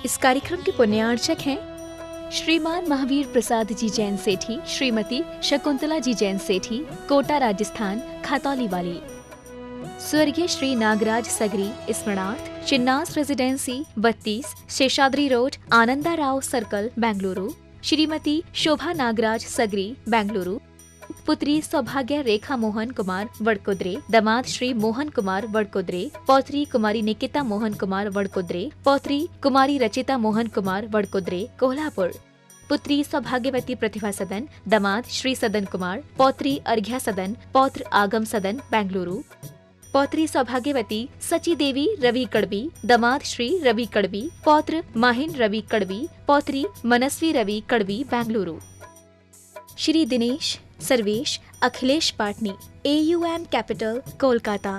इस कार्यक्रम के पुण्यार्चक हैं श्रीमान महावीर प्रसाद जी जैन सेठी, श्रीमती शकुंतला जी जैन सेठी, कोटा राजस्थान खातौली वाली। स्वर्गीय श्री नागराज सगरी स्मरणार्थ, Chinnas residency 32, Seshadri road, Ananda Rao circle, Bengaluru. Shrimati Shobha Nagaraj Sagari, Bengaluru. पुत्री सौभाग्य रेखा मोहन कुमार वडकुद्रे, दामाद श्री मोहन कुमार वडकुद्रे, पौत्री कुमारी निकिता मोहन कुमार वडकुद्रे, पौत्री कुमारी रचिता मोहन कुमार वडकुद्रे, कोल्हापुर। पुत्री सौभाग्यवती प्रतिभा सदन, दामाद श्री सदन कुमार, पौत्री अर्घ्या सदन, पौत्र आगम सदन, बेंगलुरु। पौत्री सौभाग्यवती सची देवी रवि कड़बी, दामाद श्री रवि कड़बी, पौत्र माहिन रवि कड़बी, पौत्री मनस्वी रवि कड़बी, बेंगलुरु। Shri Dinesh Sarvesh Akhilesh Patni, AUM capital, Kolkata.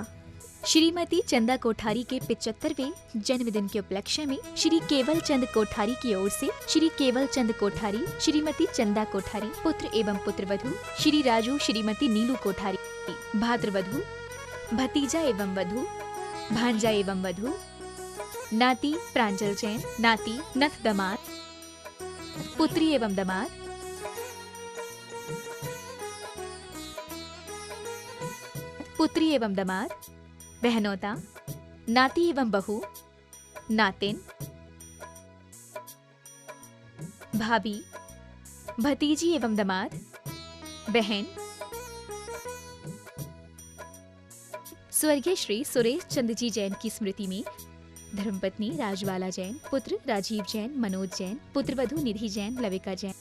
श्रीमती चंदा कोठारी के 75वें जन्मदिन के उपलक्ष्य में श्री केवल चंद कोठारी की ओर से श्री केवल चंद कोठारी, श्रीमती चंदा कोठारी, पुत्र एवं पुत्रवधू श्री राजू, श्रीमती नीलू कोठारी, भाद्रवधू, भतीजा एवं वधू, भांजा एवं वधू, नाती प्रांजल जैन, नाती नथ दामाद, पुत्री एवं दामाद, पुत्री एवं दामाद, बहनोता, नाती एवं बहू, नातिन, भाभी, भतीजी एवं दामाद, बहन। स्वर्गीय श्री सुरेश चंद जी जैन की स्मृति में धर्मपत्नी राजबाला जैन, पुत्र राजीव जैन, मनोज जैन, पुत्रवधू निधि जैन, लविका जैन,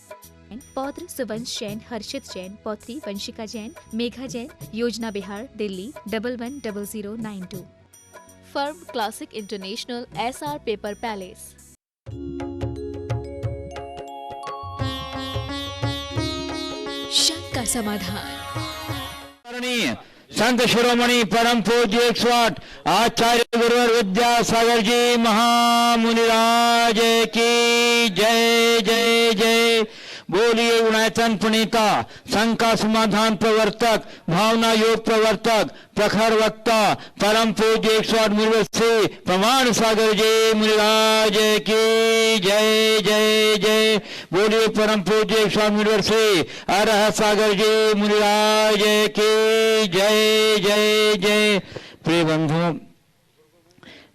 पौत्र सुवंश जैन, हर्षित जैन, पौत्री वंशिका जैन, मेघा जैन, योजना Bihar, Delhi 110092। Firm classic international, SR paper palace. शंका समाधान। संत शिरोमणि परम पूज्य 108 आचार्य गुरुवर विद्यासागर जी महामुनिराज की जय जय जय। बोलिए गुणायतन प्रणीता, शंका समाधान प्रवर्तक, भावना योग प्रवर्तक, प्रखर वक्ता, परम पूज्य 108 मुनिवर्षी प्रमाण सागर जी मुनिराज की जय जय जय। बोलिए परम पूज्य 108 मुनिवर्षी अरह सागर जी मुनिराज की जय जय जय। प्रिय बंधुओं,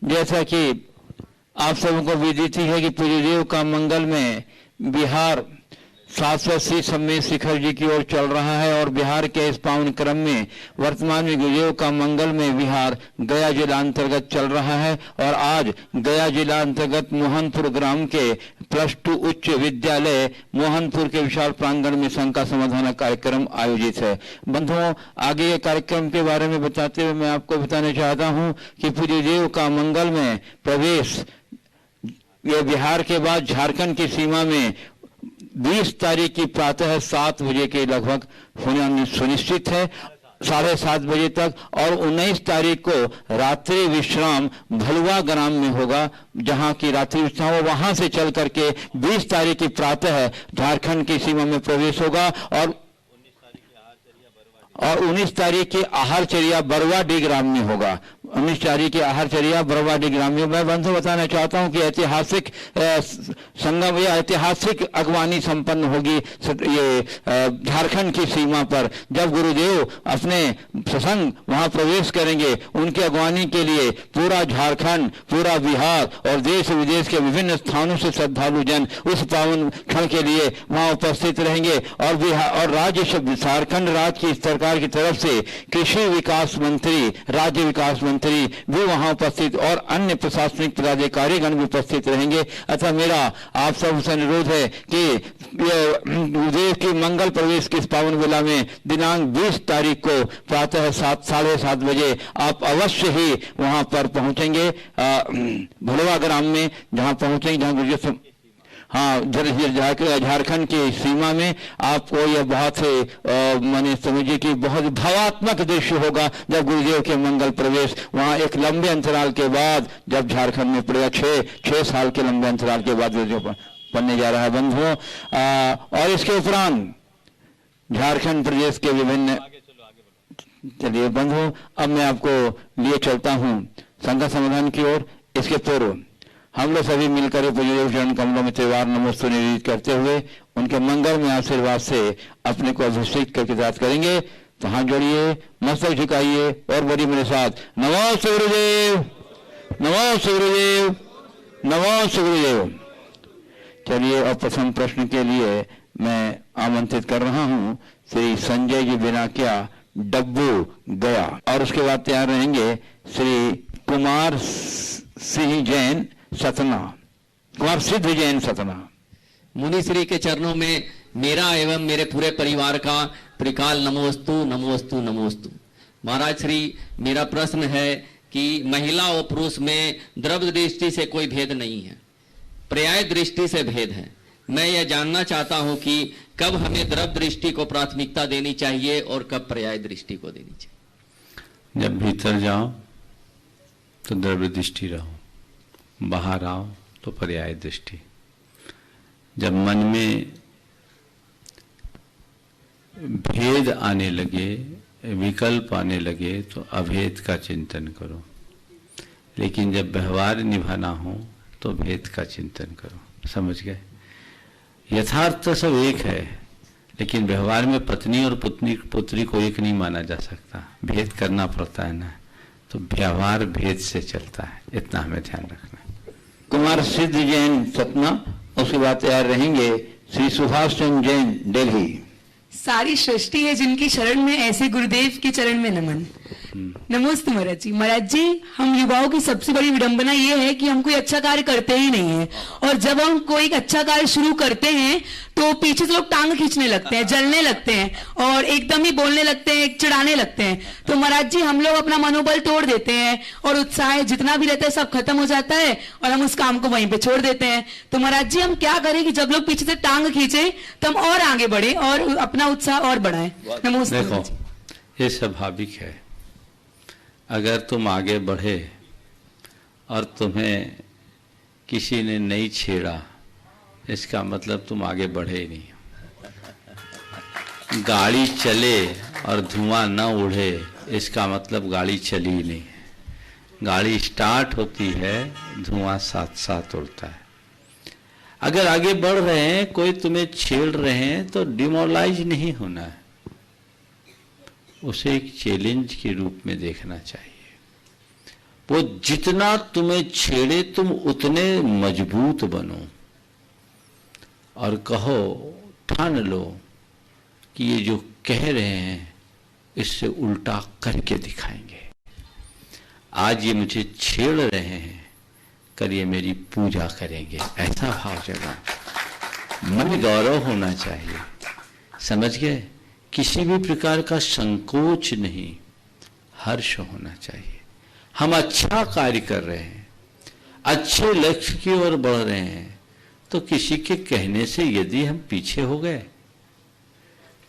जैसा कि आप सबों को विदित है कि पूज्यदेव का मंगल में बिहार 780 सम्मेद शिखर जी की ओर चल रहा है और बिहार के इस पावन क्रम में वर्तमान में गुरुदेव का मंगल में बिहार गया जिला अंतर्गत चल रहा है और आज गया जिला अंतर्गत मोहनपुर ग्राम के +2 उच्च विद्यालय मोहनपुर के विशाल प्रांगण में शंका समाधान कार्यक्रम आयोजित है। बंधुओं, आगे ये कार्यक्रम के बारे में बताते हुए मैं आपको बताना चाहता हूँ कि पूज्यदेव का मंगल में प्रवेश ये बिहार के बाद झारखंड की सीमा में 20 तारीख की प्रातः 7 बजे के लगभग होना सुनिश्चित है, 7:30 बजे तक, और 19 तारीख को रात्रि विश्राम भलुआ ग्राम में होगा, जहां की रात्रि विश्राम वहां से चल करके 20 तारीख की प्रातः झारखंड की सीमा में प्रवेश होगा और 19 तारीख की आहारचर्या बरवाडी ग्राम में होगा। 19 तारीख की आहारचर्या बरवाडी ग्राम में। मैं बंधु बताना चाहता हूं कि ऐतिहासिक संगम या ऐतिहासिक अगवानी संपन्न होगी ये झारखंड की सीमा पर। जब गुरुदेव अपने सत्संग वहां प्रवेश करेंगे, उनकी अगवानी के लिए पूरा झारखंड, पूरा बिहार और देश विदेश के विभिन्न स्थानों से श्रद्धालु जन उस पावन क्षण के लिए वहां उपस्थित रहेंगे और बिहार और राज्य झारखंड राज्य की सरकार की तरफ से कृषि विकास मंत्री, राज्य विकास मंत्री भी वहां उपस्थित और अन्य प्रशासनिक पदाधिकारीगण भी उपस्थित रहेंगे। अतः मेरा आप सबसे अनुरोध है कि गुरुदेव की मंगल प्रवेश के इस पावन वेला में दिनांक 20 तारीख को प्रातः 7:30 बजे आप अवश्य ही वहां पर पहुंचेंगे भलुआ ग्राम में, जहां पहुंचेंगे जहां गुरुदेव झारखंड की सीमा में आपको यह बहुत से माने समझिए कि बहुत भावात्मक दृश्य होगा जब गुरुदेव के मंगल प्रवेश वहां एक लंबे अंतराल के बाद जब झारखंड में पड़ेगा। 6 साल के लंबे अंतराल के बाद गुरुदेव पढ़ने जा रहा है बंधुओं। और इसके उपरांत झारखंड प्रदेश के विभिन्न, चलिए बंधुओं अब मैं आपको लिए चलता हूं शंका समाधान की ओर। इसके पूर्व हम लोग सभी मिलकर ये पूज्य चरण कमलों में त्रिवार नमोस्तु निवेदित करते हुए उनके मंगल में आशीर्वाद से अपने को अभिषेक करके दात करेंगे। तो हाथ जोड़िए, मस्तक झुकाइए और बोलिए मेरे साथ, नमो गुरुदेव, नमो गुरुदेव, नमो गुरुदेव। चलिए, अब प्रथम प्रश्न के लिए मैं आमंत्रित कर रहा हूं श्री संजय जी बिना क्या डब्बू गया, और उसके बाद तैयार रहेंगे श्री कुमार सिंह जैन सतना, कुमार सिद्ध जैन सतना। मुनि श्री के चरणों में मेरा एवं मेरे पूरे परिवार का त्रिकाल नमोस्तु नमोस्तु नमोस्तु। महाराज श्री, मेरा प्रश्न है कि महिला और पुरुष में द्रव्य दृष्टि से कोई भेद नहीं है, पर्याय दृष्टि से भेद है। मैं यह जानना चाहता हूं कि कब हमें द्रव्य दृष्टि को प्राथमिकता देनी चाहिए और कब पर्याय दृष्टि को देनी चाहिए। जब भीतर जाओ तो द्रव्य दृष्टि रहो, बाहर आओ तो पर्याय दृष्टि। जब मन में भेद आने लगे, विकल्प आने लगे तो अभेद का चिंतन करो, लेकिन जब व्यवहार निभाना हो तो भेद का चिंतन करो। समझ गए? यथार्थ तो सब एक है, लेकिन व्यवहार में पत्नी और पुत्री को एक नहीं माना जा सकता, भेद करना पड़ता है ना, तो व्यवहार भेद से चलता है, इतना हमें ध्यान रखना है। कुमार सिद्ध जैन सतना, उसके बाद तैयार रहेंगे श्री सुभाष चंद्र जैन दिल्ली। सारी सृष्टि है जिनकी शरण में, ऐसे गुरुदेव के चरण में नमन। नमस्ते महाराज जी। महाराज जी, हम युवाओं की सबसे बड़ी विडंबना ये है कि हम कोई अच्छा कार्य करते ही नहीं है, और जब हम कोई अच्छा कार्य शुरू करते हैं तो पीछे से लोग टांग खींचने लगते हैं, जलने लगते हैं और एकदम ही बोलने लगते हैं, चिढ़ाने लगते हैं। तो महाराज जी, हम लोग अपना मनोबल तोड़ देते हैं और उत्साह जितना भी रहता है सब खत्म हो जाता है और हम उस काम को वहीं पे छोड़ देते हैं। तो महाराज जी, हम क्या करें कि जब लोग पीछे से टांग खींचे तो हम और आगे बढ़े और अपना उत्साह और बढ़ाएं। नमस्ते। देखो, ये स्वाभाविक है। अगर तुम आगे बढ़े और तुम्हें किसी ने नहीं छेड़ा, इसका मतलब तुम आगे बढ़े ही नहीं। गाड़ी चले और धुआं न उड़े, इसका मतलब गाड़ी चली ही नहीं। गाड़ी स्टार्ट होती है, धुआं साथ साथ उड़ता है। अगर आगे बढ़ रहे हैं, कोई तुम्हें छेड़ रहे हैं तो डिमोरलाइज नहीं होना है, उसे एक चैलेंज के रूप में देखना चाहिए। वो जितना तुम्हें छेड़े तुम उतने मजबूत बनो और कहो, ठान लो कि ये जो कह रहे हैं इससे उल्टा करके दिखाएंगे। आज ये मुझे छेड़ रहे हैं, कल ये मेरी पूजा करेंगे। ऐसा भाव जगा, मन गौरव होना चाहिए। समझ गए? किसी भी प्रकार का संकोच नहीं, हर्ष होना चाहिए। हम अच्छा कार्य कर रहे हैं, अच्छे लक्ष्य की ओर बढ़ रहे हैं, तो किसी के कहने से यदि हम पीछे हो गए,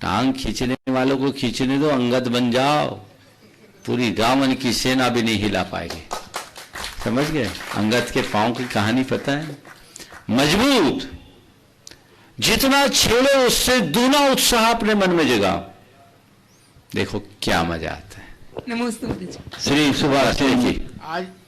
टांग खींचने वालों को खींचने दो, अंगद बन जाओ, पूरी रावण की सेना भी नहीं हिला पाएगी। समझ गए? अंगद के पांव की कहानी पता है? मजबूत, जितना छेड़ो उससे दूना उत्साह अपने मन में जगाओ, देखो क्या मजा आता है। नमस्ते श्री सुभाष चंद्र जी।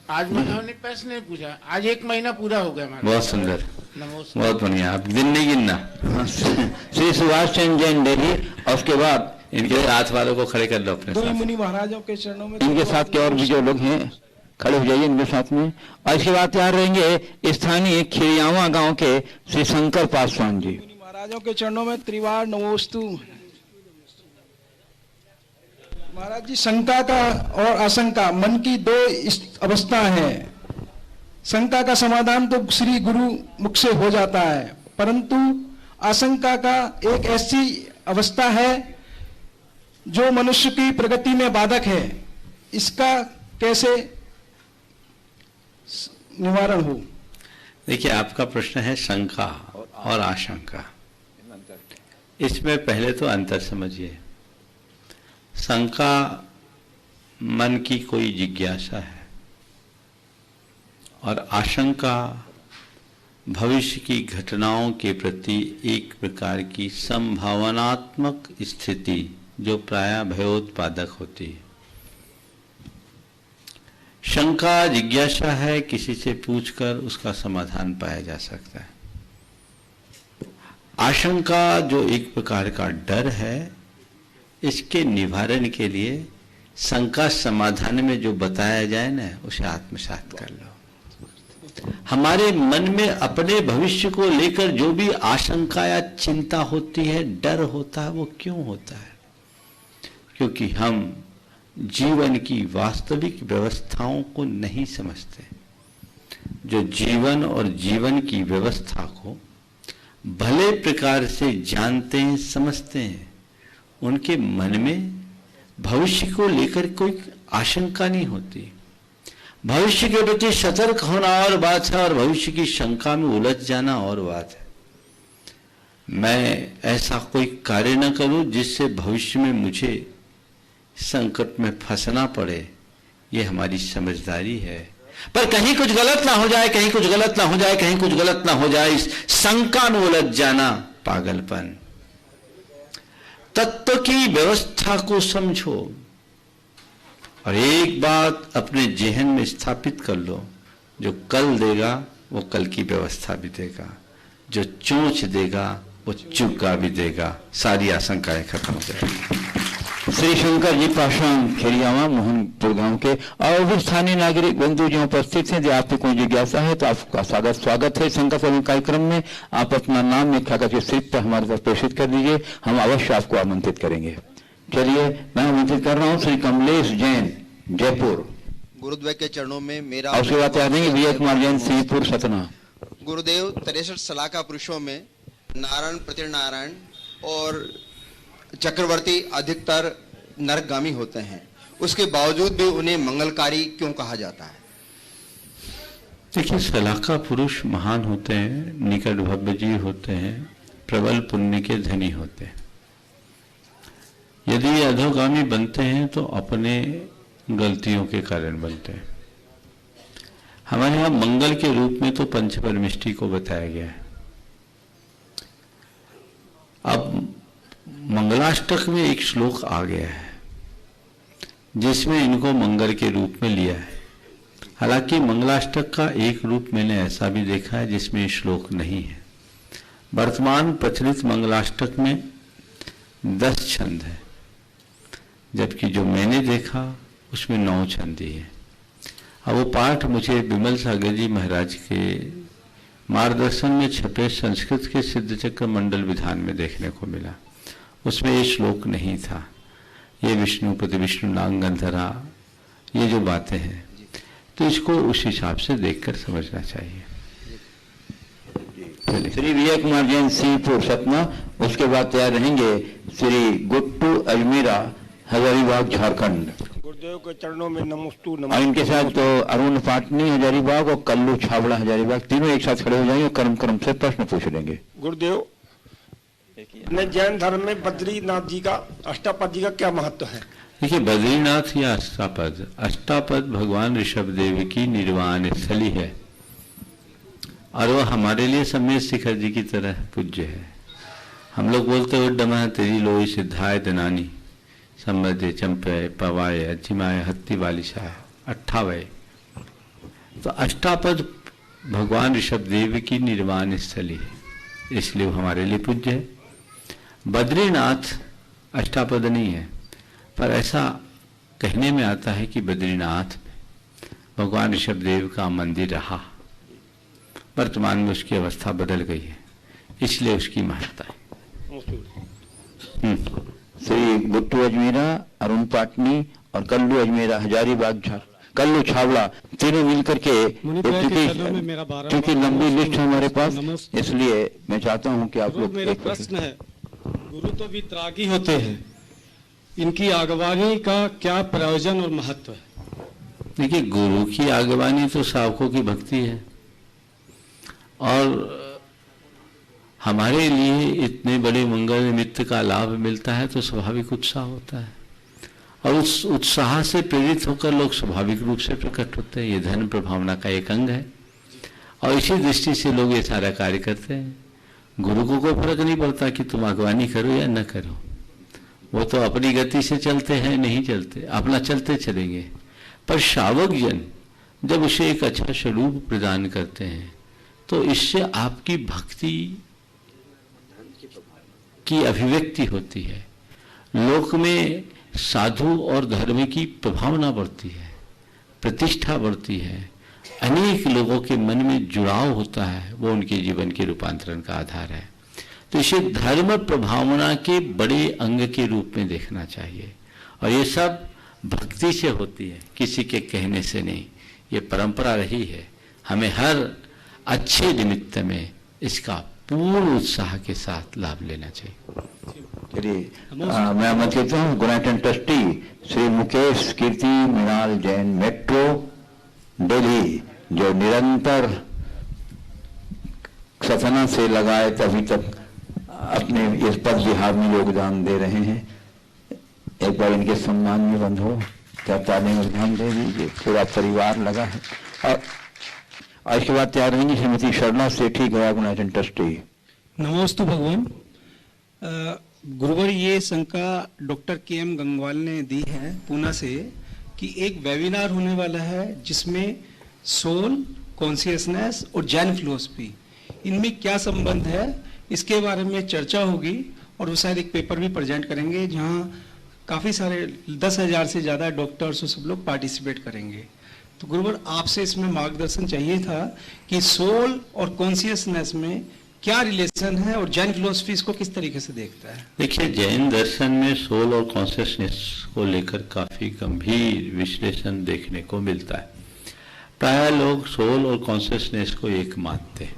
आज मैंने प्रश्न नहीं पूछा, आज 1 महीना पूरा हो गया हमारा। बहुत सुंदर, बहुत बढ़िया। आप दिन नहीं गिनना। श्री सुभाष चंद्र जैन दिल्ली, और उसके बाद इनके साथ वालों को खड़े कर लो अपने साथ। मुनि महाराजों के चरणों में, इनके साथ के और भी जो लोग हैं खड़े हो जाइए इनके साथ में। और इसके बाद तैयार रहेंगे स्थानीय खिरियावा गांव के श्री शंकर पासवान जी। मुनि महाराजों के चरणों में त्रिवार नमोस्तु। महाराज जी, शंका का और आशंका मन की 2 अवस्था है। शंका का समाधान तो श्री गुरु मुख से हो जाता है, परंतु आशंका का एक ऐसी अवस्था है जो मनुष्य की प्रगति में बाधक है। इसका कैसे निवारण हो? देखिए, आपका प्रश्न है शंका और आशंका। इसमें पहले तो अंतर समझिए। शंका मन की कोई जिज्ञासा है और आशंका भविष्य की घटनाओं के प्रति एक प्रकार की संभावनात्मक स्थिति जो प्रायः भयोत्पादक होती है। शंका जिज्ञासा है, किसी से पूछकर उसका समाधान पाया जा सकता है। आशंका जो एक प्रकार का डर है, इसके निवारण के लिए शंका समाधान में जो बताया जाए ना, उसे आत्मसात कर लो। हमारे मन में अपने भविष्य को लेकर जो भी आशंका या चिंता होती है, डर होता है, वो क्यों होता है? क्योंकि हम जीवन की वास्तविक व्यवस्थाओं को नहीं समझते। जो जीवन और जीवन की व्यवस्था को भले प्रकार से जानते हैं, समझते हैं, उनके मन में भविष्य को लेकर कोई आशंका नहीं होती। भविष्य के प्रति सतर्क होना और बात है, और भविष्य की शंका में उलझ जाना और बात है। मैं ऐसा कोई कार्य न करूं जिससे भविष्य में मुझे संकट में फंसना पड़े, ये हमारी समझदारी है। पर कहीं कुछ गलत ना हो जाए, कहीं कुछ गलत ना हो जाए, कहीं कुछ गलत ना हो जाए, इस शंका में उलझ जाना पागलपन। तत्व की व्यवस्था को समझो और एक बात अपने जेहन में स्थापित कर लो, जो कल देगा वो कल की व्यवस्था भी देगा, जो चोंच देगा वो चुका भी देगा, सारी आशंकाएं खत्म हो जाएगी। श्री शंकर जी पाषाण खेरियावा मोहनपुर गांव के और भी स्थानीय नागरिक बंधु जो उपस्थित हैं, यदि आपकी कोई जिज्ञासा है तो आपका स्वागत है शंकर सभा कार्यक्रम में। आप अपना नाम लिखा करके स्लिप पर हमारे पास प्रेषित कर दीजिए, हम अवश्य आपको आमंत्रित करेंगे। चलिए, मैं आमंत्रित कर रहा हूँ श्री कमलेश जैन, जयपुर। गुरुद्वय के चरणों में मेरा और सेवा तैयार देंगे विजय कुमार जैन, श्रीपुर सतना। गुरुदेव 63 सलाका पुरुषों में नारायण, प्रतिनारायण और चक्रवर्ती अधिकतर नरकगामी होते हैं, उसके बावजूद भी उन्हें मंगलकारी क्यों कहा जाता है? देखिए, सलाका पुरुष महान होते हैं, निकट भव्य जी होते हैं, प्रबल पुण्य के धनी होते हैं। यदि ये अधोगामी बनते हैं तो अपने गलतियों के कारण बनते हैं। हमारे यहाँ मंगल के रूप में तो पंचपरमिष्टि को बताया गया है। अब मंगलाष्टक में एक श्लोक आ गया है जिसमें इनको मंगल के रूप में लिया है। हालांकि मंगलाष्टक का एक रूप मैंने ऐसा भी देखा है जिसमें श्लोक नहीं है। वर्तमान प्रचलित मंगलाष्टक में 10 छंद है, जबकि जो मैंने देखा उसमें 9 छंद ही है। अब वो पाठ मुझे विमल सागर जी महाराज के मार्गदर्शन में छपे संस्कृत के सिद्धचक्र मंडल विधान में देखने को मिला। उसमें ये श्लोक नहीं था। ये विष्णु प्रति विष्णु नांगंधरा, ये जो बातें हैं, तो इसको उस हिसाब से देखकर समझना चाहिए। श्री विजय कुमार जैन, श्रीपुर सतना। उसके बाद तैयार रहेंगे श्री गुट्टू अजमेरा, हजारीबाग झारखंड। गुरुदेव के चरणों में नमोस्तु और इनके साथ तो अरुण पाटनी हजारीबाग और कल्लू छाबड़ा हजारीबाग, तीनों एक साथ खड़े हो जाएंगे और क्रम क्रम से प्रश्न पूछ लेंगे। गुरुदेव, अपने जैन धर्म में बद्रीनाथ जी का, अष्टापद जी का क्या महत्व है? देखिए, बद्रीनाथ या अष्टापद भगवान ऋषभदेव की निर्वाण स्थली है और वो हमारे लिए समेत शिखर जी की तरह पूज्य है। हम लोग बोलते हो डमा तेरी लोई सिद्धाय दनानी संबद्धे चंपे पवाय अजिमाय हत्ती वाली शाह 58। तो अष्टापद भगवान ऋषभदेव की निर्वाण स्थली है, इसलिए वो हमारे लिए पूज्य है। बद्रीनाथ अष्टापद नहीं है, पर ऐसा कहने में आता है कि बद्रीनाथ में भगवान ऋषभदेव का मंदिर रहा। वर्तमान में उसकी अवस्था बदल गई है, इसलिए उसकी महत्ता है। श्री गुट्टू अजमेरा, अरुण पाटनी और कल्लू अजमेरा हजारीबाग कल्लू छावड़ा, तीनों मिलकर के, क्योंकि लंबी लिस्ट है हमारे पास, इसलिए मैं चाहता हूं कि आप लोग। मेरा प्रश्न है, गुरु तो वितरागी होते हैं, इनकी आगवानी का क्या प्रयोजन और महत्व है? देखिए, गुरु की आगवानी तो सावकों की भक्ति है, और हमारे लिए इतने बड़े मंगल निमित्त का लाभ मिलता है तो स्वाभाविक उत्साह होता है, और उस उत्साह से प्रेरित होकर लोग स्वाभाविक रूप से प्रकट होते हैं। ये धर्म प्रभावना का एक अंग है, और इसी दृष्टि से लोग ये सारा कार्य करते हैं। गुरु को कोई फर्क नहीं पड़ता कि तुम अगवानी करो या न करो, वो तो अपनी गति से चलते हैं, नहीं चलते, अपना चलते चलेंगे। पर शावक जन जब उसे एक अच्छा स्वरूप प्रदान करते हैं तो इससे आपकी भक्ति की अभिव्यक्ति होती है, लोक में साधु और धर्म की प्रभावना बढ़ती है, प्रतिष्ठा बढ़ती है, अनेक लोगों के मन में जुड़ाव होता है, वो उनके जीवन के रूपांतरण का आधार है। तो इसे धर्म प्रभावना के बड़े अंग के रूप में देखना चाहिए और ये सब भक्ति से होती है, किसी के कहने से नहीं। ये परंपरा रही है, हमें हर अच्छे निमित्त में इसका पूर्ण उत्साह के साथ लाभ लेना चाहिए। चलिए, मैं आमंत्रित करता हूँ गुणाटन ट्रस्टी श्री मुकेश कीर्ति मृणाल जैन, मेट्रो दिल्ली, जो निरंतर सतना से लगाए अभी तक अपने इस पद विहार में योगदान दे रहे हैं। एक बार इनके सम्मान में बंद हो, क्या ताने में ध्यान दे दीजिए, पूरा परिवार लगा है। और इसके बाद तैयार रहेंगी श्रीमती शर्मा सेठी, गया गुणाटन ट्रस्टी। नमोस्तु भगवान। गुरुवर, ये शंका डॉक्टर KM गंगवाल ने दी है पूना से कि एक वेबिनार होने वाला है जिसमें सोल, कॉन्शियसनेस और जैन फिलॉसफी, इनमें क्या संबंध है, इसके बारे में चर्चा होगी और वो शायद एक पेपर भी प्रेजेंट करेंगे जहाँ काफ़ी सारे 10,000 से ज़्यादा डॉक्टर्स और सब लोग पार्टिसिपेट करेंगे। तो गुरुवर, आपसे इसमें मार्गदर्शन चाहिए था कि सोल और कॉन्शियसनेस में क्या रिलेशन है और जैन फिलॉसफी इसको किस तरीके से देखता है। देखिए, जैन दर्शन में सोल और कॉन्शियसनेस को लेकर काफी गंभीर विश्लेषण देखने को मिलता है। प्राय लोग सोल और कॉन्शियसनेस को एक मानते हैं,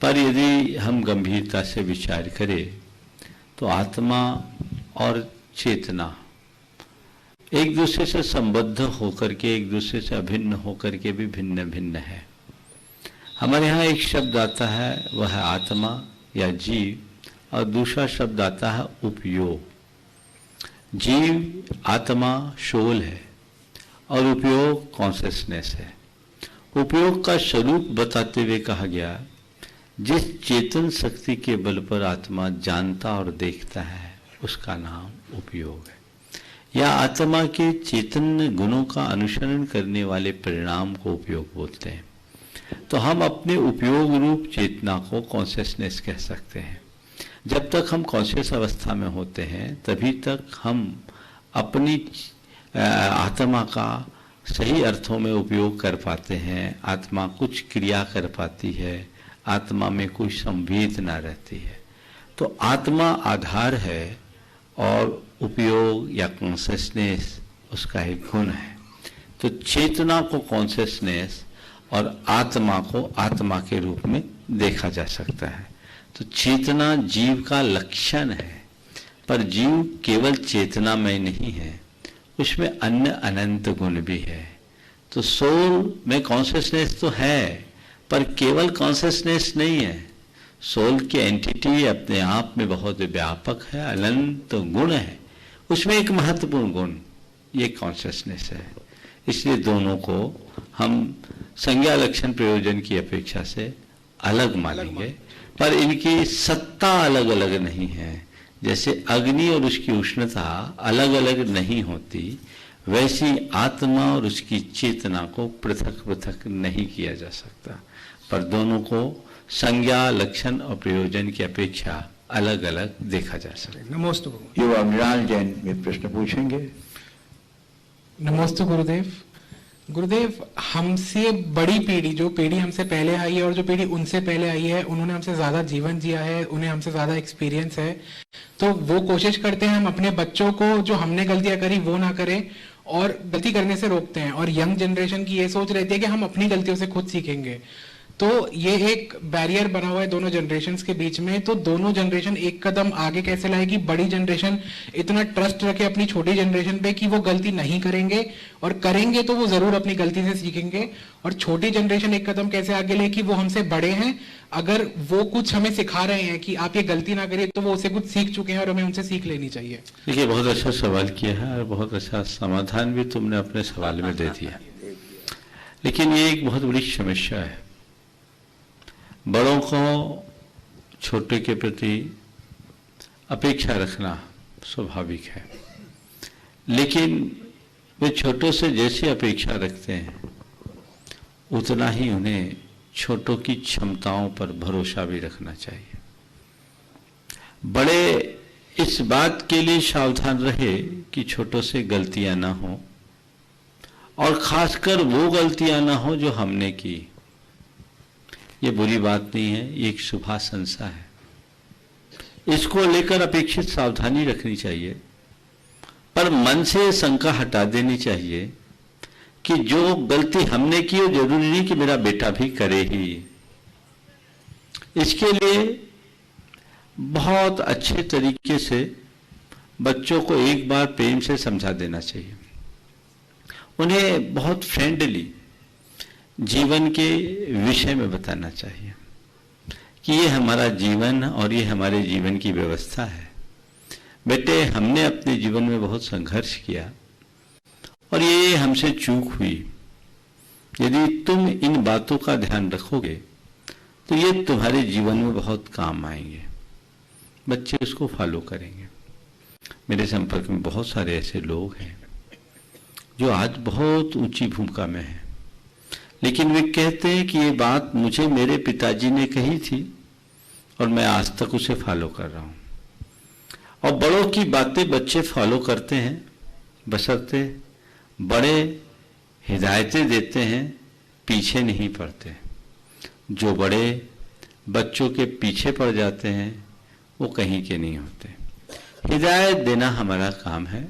पर यदि हम गंभीरता से विचार करें तो आत्मा और चेतना एक दूसरे से संबद्ध होकर के, एक दूसरे से अभिन्न होकर के भी भिन्न भिन्न है। हमारे यहाँ एक शब्द आता है, वह है आत्मा या जीव, और दूसरा शब्द आता है उपयोग। जीव, आत्मा सोल है और उपयोग कॉन्शियसनेस है। उपयोग का स्वरूप बताते हुए कहा गया, जिस चेतन शक्ति के बल पर आत्मा जानता और देखता है उसका नाम उपयोग है, या आत्मा के चेतन गुणों का अनुसरण करने वाले परिणाम को उपयोग बोलते हैं। तो हम अपने उपयोग रूप चेतना को कॉन्शियसनेस कह सकते हैं। जब तक हम कॉन्शियस अवस्था में होते हैं तभी तक हम अपनी आत्मा का सही अर्थों में उपयोग कर पाते हैं, आत्मा कुछ क्रिया कर पाती है, आत्मा में कोई संवेदना रहती है। तो आत्मा आधार है और उपयोग या कॉन्शियसनेस उसका एक गुण है। तो चेतना को कॉन्शियसनेस और आत्मा को आत्मा के रूप में देखा जा सकता है। तो चेतना जीव का लक्षण है, पर जीव केवल चेतना में नहीं है, उसमें अन्य अनंत गुण भी है। तो सोल में कॉन्शियसनेस तो है, पर केवल कॉन्शियसनेस नहीं है। सोल की एंटिटी अपने आप में बहुत व्यापक है, अनंत गुण है, उसमें एक महत्वपूर्ण गुण ये कॉन्शियसनेस है। इसलिए दोनों को हम संज्ञा लक्षण प्रयोजन की अपेक्षा से अलग मानेंगे, पर इनकी सत्ता अलग अलग नहीं है। जैसे अग्नि और उसकी उष्णता अलग अलग नहीं होती, वैसी आत्मा और उसकी चेतना को पृथक पृथक नहीं किया जा सकता, पर दोनों को संज्ञा लक्षण और प्रयोजन की अपेक्षा अलग अलग देखा जा सकता है। नमोस्तु। युवा मृणाल जैन में प्रश्न पूछेंगे। नमस्ते गुरुदेव। गुरुदेव, हमसे बड़ी पीढ़ी, जो पीढ़ी हमसे पहले आई है और जो पीढ़ी उनसे पहले आई है, उन्होंने हमसे ज्यादा जीवन जिया है, उन्हें हमसे ज्यादा एक्सपीरियंस है। तो वो कोशिश करते हैं हम अपने बच्चों को जो हमने गलतियां करी वो ना करें और गलती करने से रोकते हैं। और यंग जनरेशन की ये सोच रहती है कि हम अपनी गलतियों से खुद सीखेंगे। तो ये एक बैरियर बना हुआ है दोनों जनरेशन्स के बीच में। तो दोनों जनरेशन एक कदम आगे कैसे लाएगी? बड़ी जनरेशन इतना ट्रस्ट रखे अपनी छोटी जनरेशन पे कि वो गलती नहीं करेंगे, और करेंगे तो वो जरूर अपनी गलती से सीखेंगे। और छोटी जनरेशन एक कदम कैसे आगे ले कि वो हमसे बड़े हैं, अगर वो कुछ हमें सिखा रहे हैं कि आप ये गलती ना करिए, तो वो उसे कुछ सीख चुके हैं और हमें उनसे सीख लेनी चाहिए। देखिए, बहुत अच्छा सवाल किया है और बहुत अच्छा समाधान भी तुमने अपने सवाल में दे दिया। लेकिन ये एक बहुत बड़ी समस्या है। बड़ों को छोटे के प्रति अपेक्षा रखना स्वाभाविक है, लेकिन वे छोटों से जैसी अपेक्षा रखते हैं उतना ही उन्हें छोटों की क्षमताओं पर भरोसा भी रखना चाहिए। बड़े इस बात के लिए सावधान रहे कि छोटों से गलतियां ना हो, और खासकर वो गलतियां ना हो जो हमने की। ये बुरी बात नहीं है, ये एक शुभाशंसा है। इसको लेकर अपेक्षित सावधानी रखनी चाहिए, पर मन से शंका हटा देनी चाहिए कि जो गलती हमने की वो जरूरी नहीं कि मेरा बेटा भी करे ही। इसके लिए बहुत अच्छे तरीके से बच्चों को एक बार प्रेम से समझा देना चाहिए। उन्हें बहुत फ्रेंडली जीवन के विषय में बताना चाहिए कि ये हमारा जीवन और ये हमारे जीवन की व्यवस्था है। बेटे, हमने अपने जीवन में बहुत संघर्ष किया और ये हमसे चूक हुई। यदि तुम इन बातों का ध्यान रखोगे तो ये तुम्हारे जीवन में बहुत काम आएंगे। बच्चे उसको फॉलो करेंगे। मेरे संपर्क में बहुत सारे ऐसे लोग हैं जो आज बहुत ऊंची भूमिका में हैं, लेकिन वे कहते हैं कि ये बात मुझे मेरे पिताजी ने कही थी और मैं आज तक उसे फॉलो कर रहा हूं। और बड़ों की बातें बच्चे फॉलो करते हैं, बशर्ते बड़े हिदायतें देते हैं, पीछे नहीं पड़ते। जो बड़े बच्चों के पीछे पड़ जाते हैं वो कहीं के नहीं होते। हिदायत देना हमारा काम है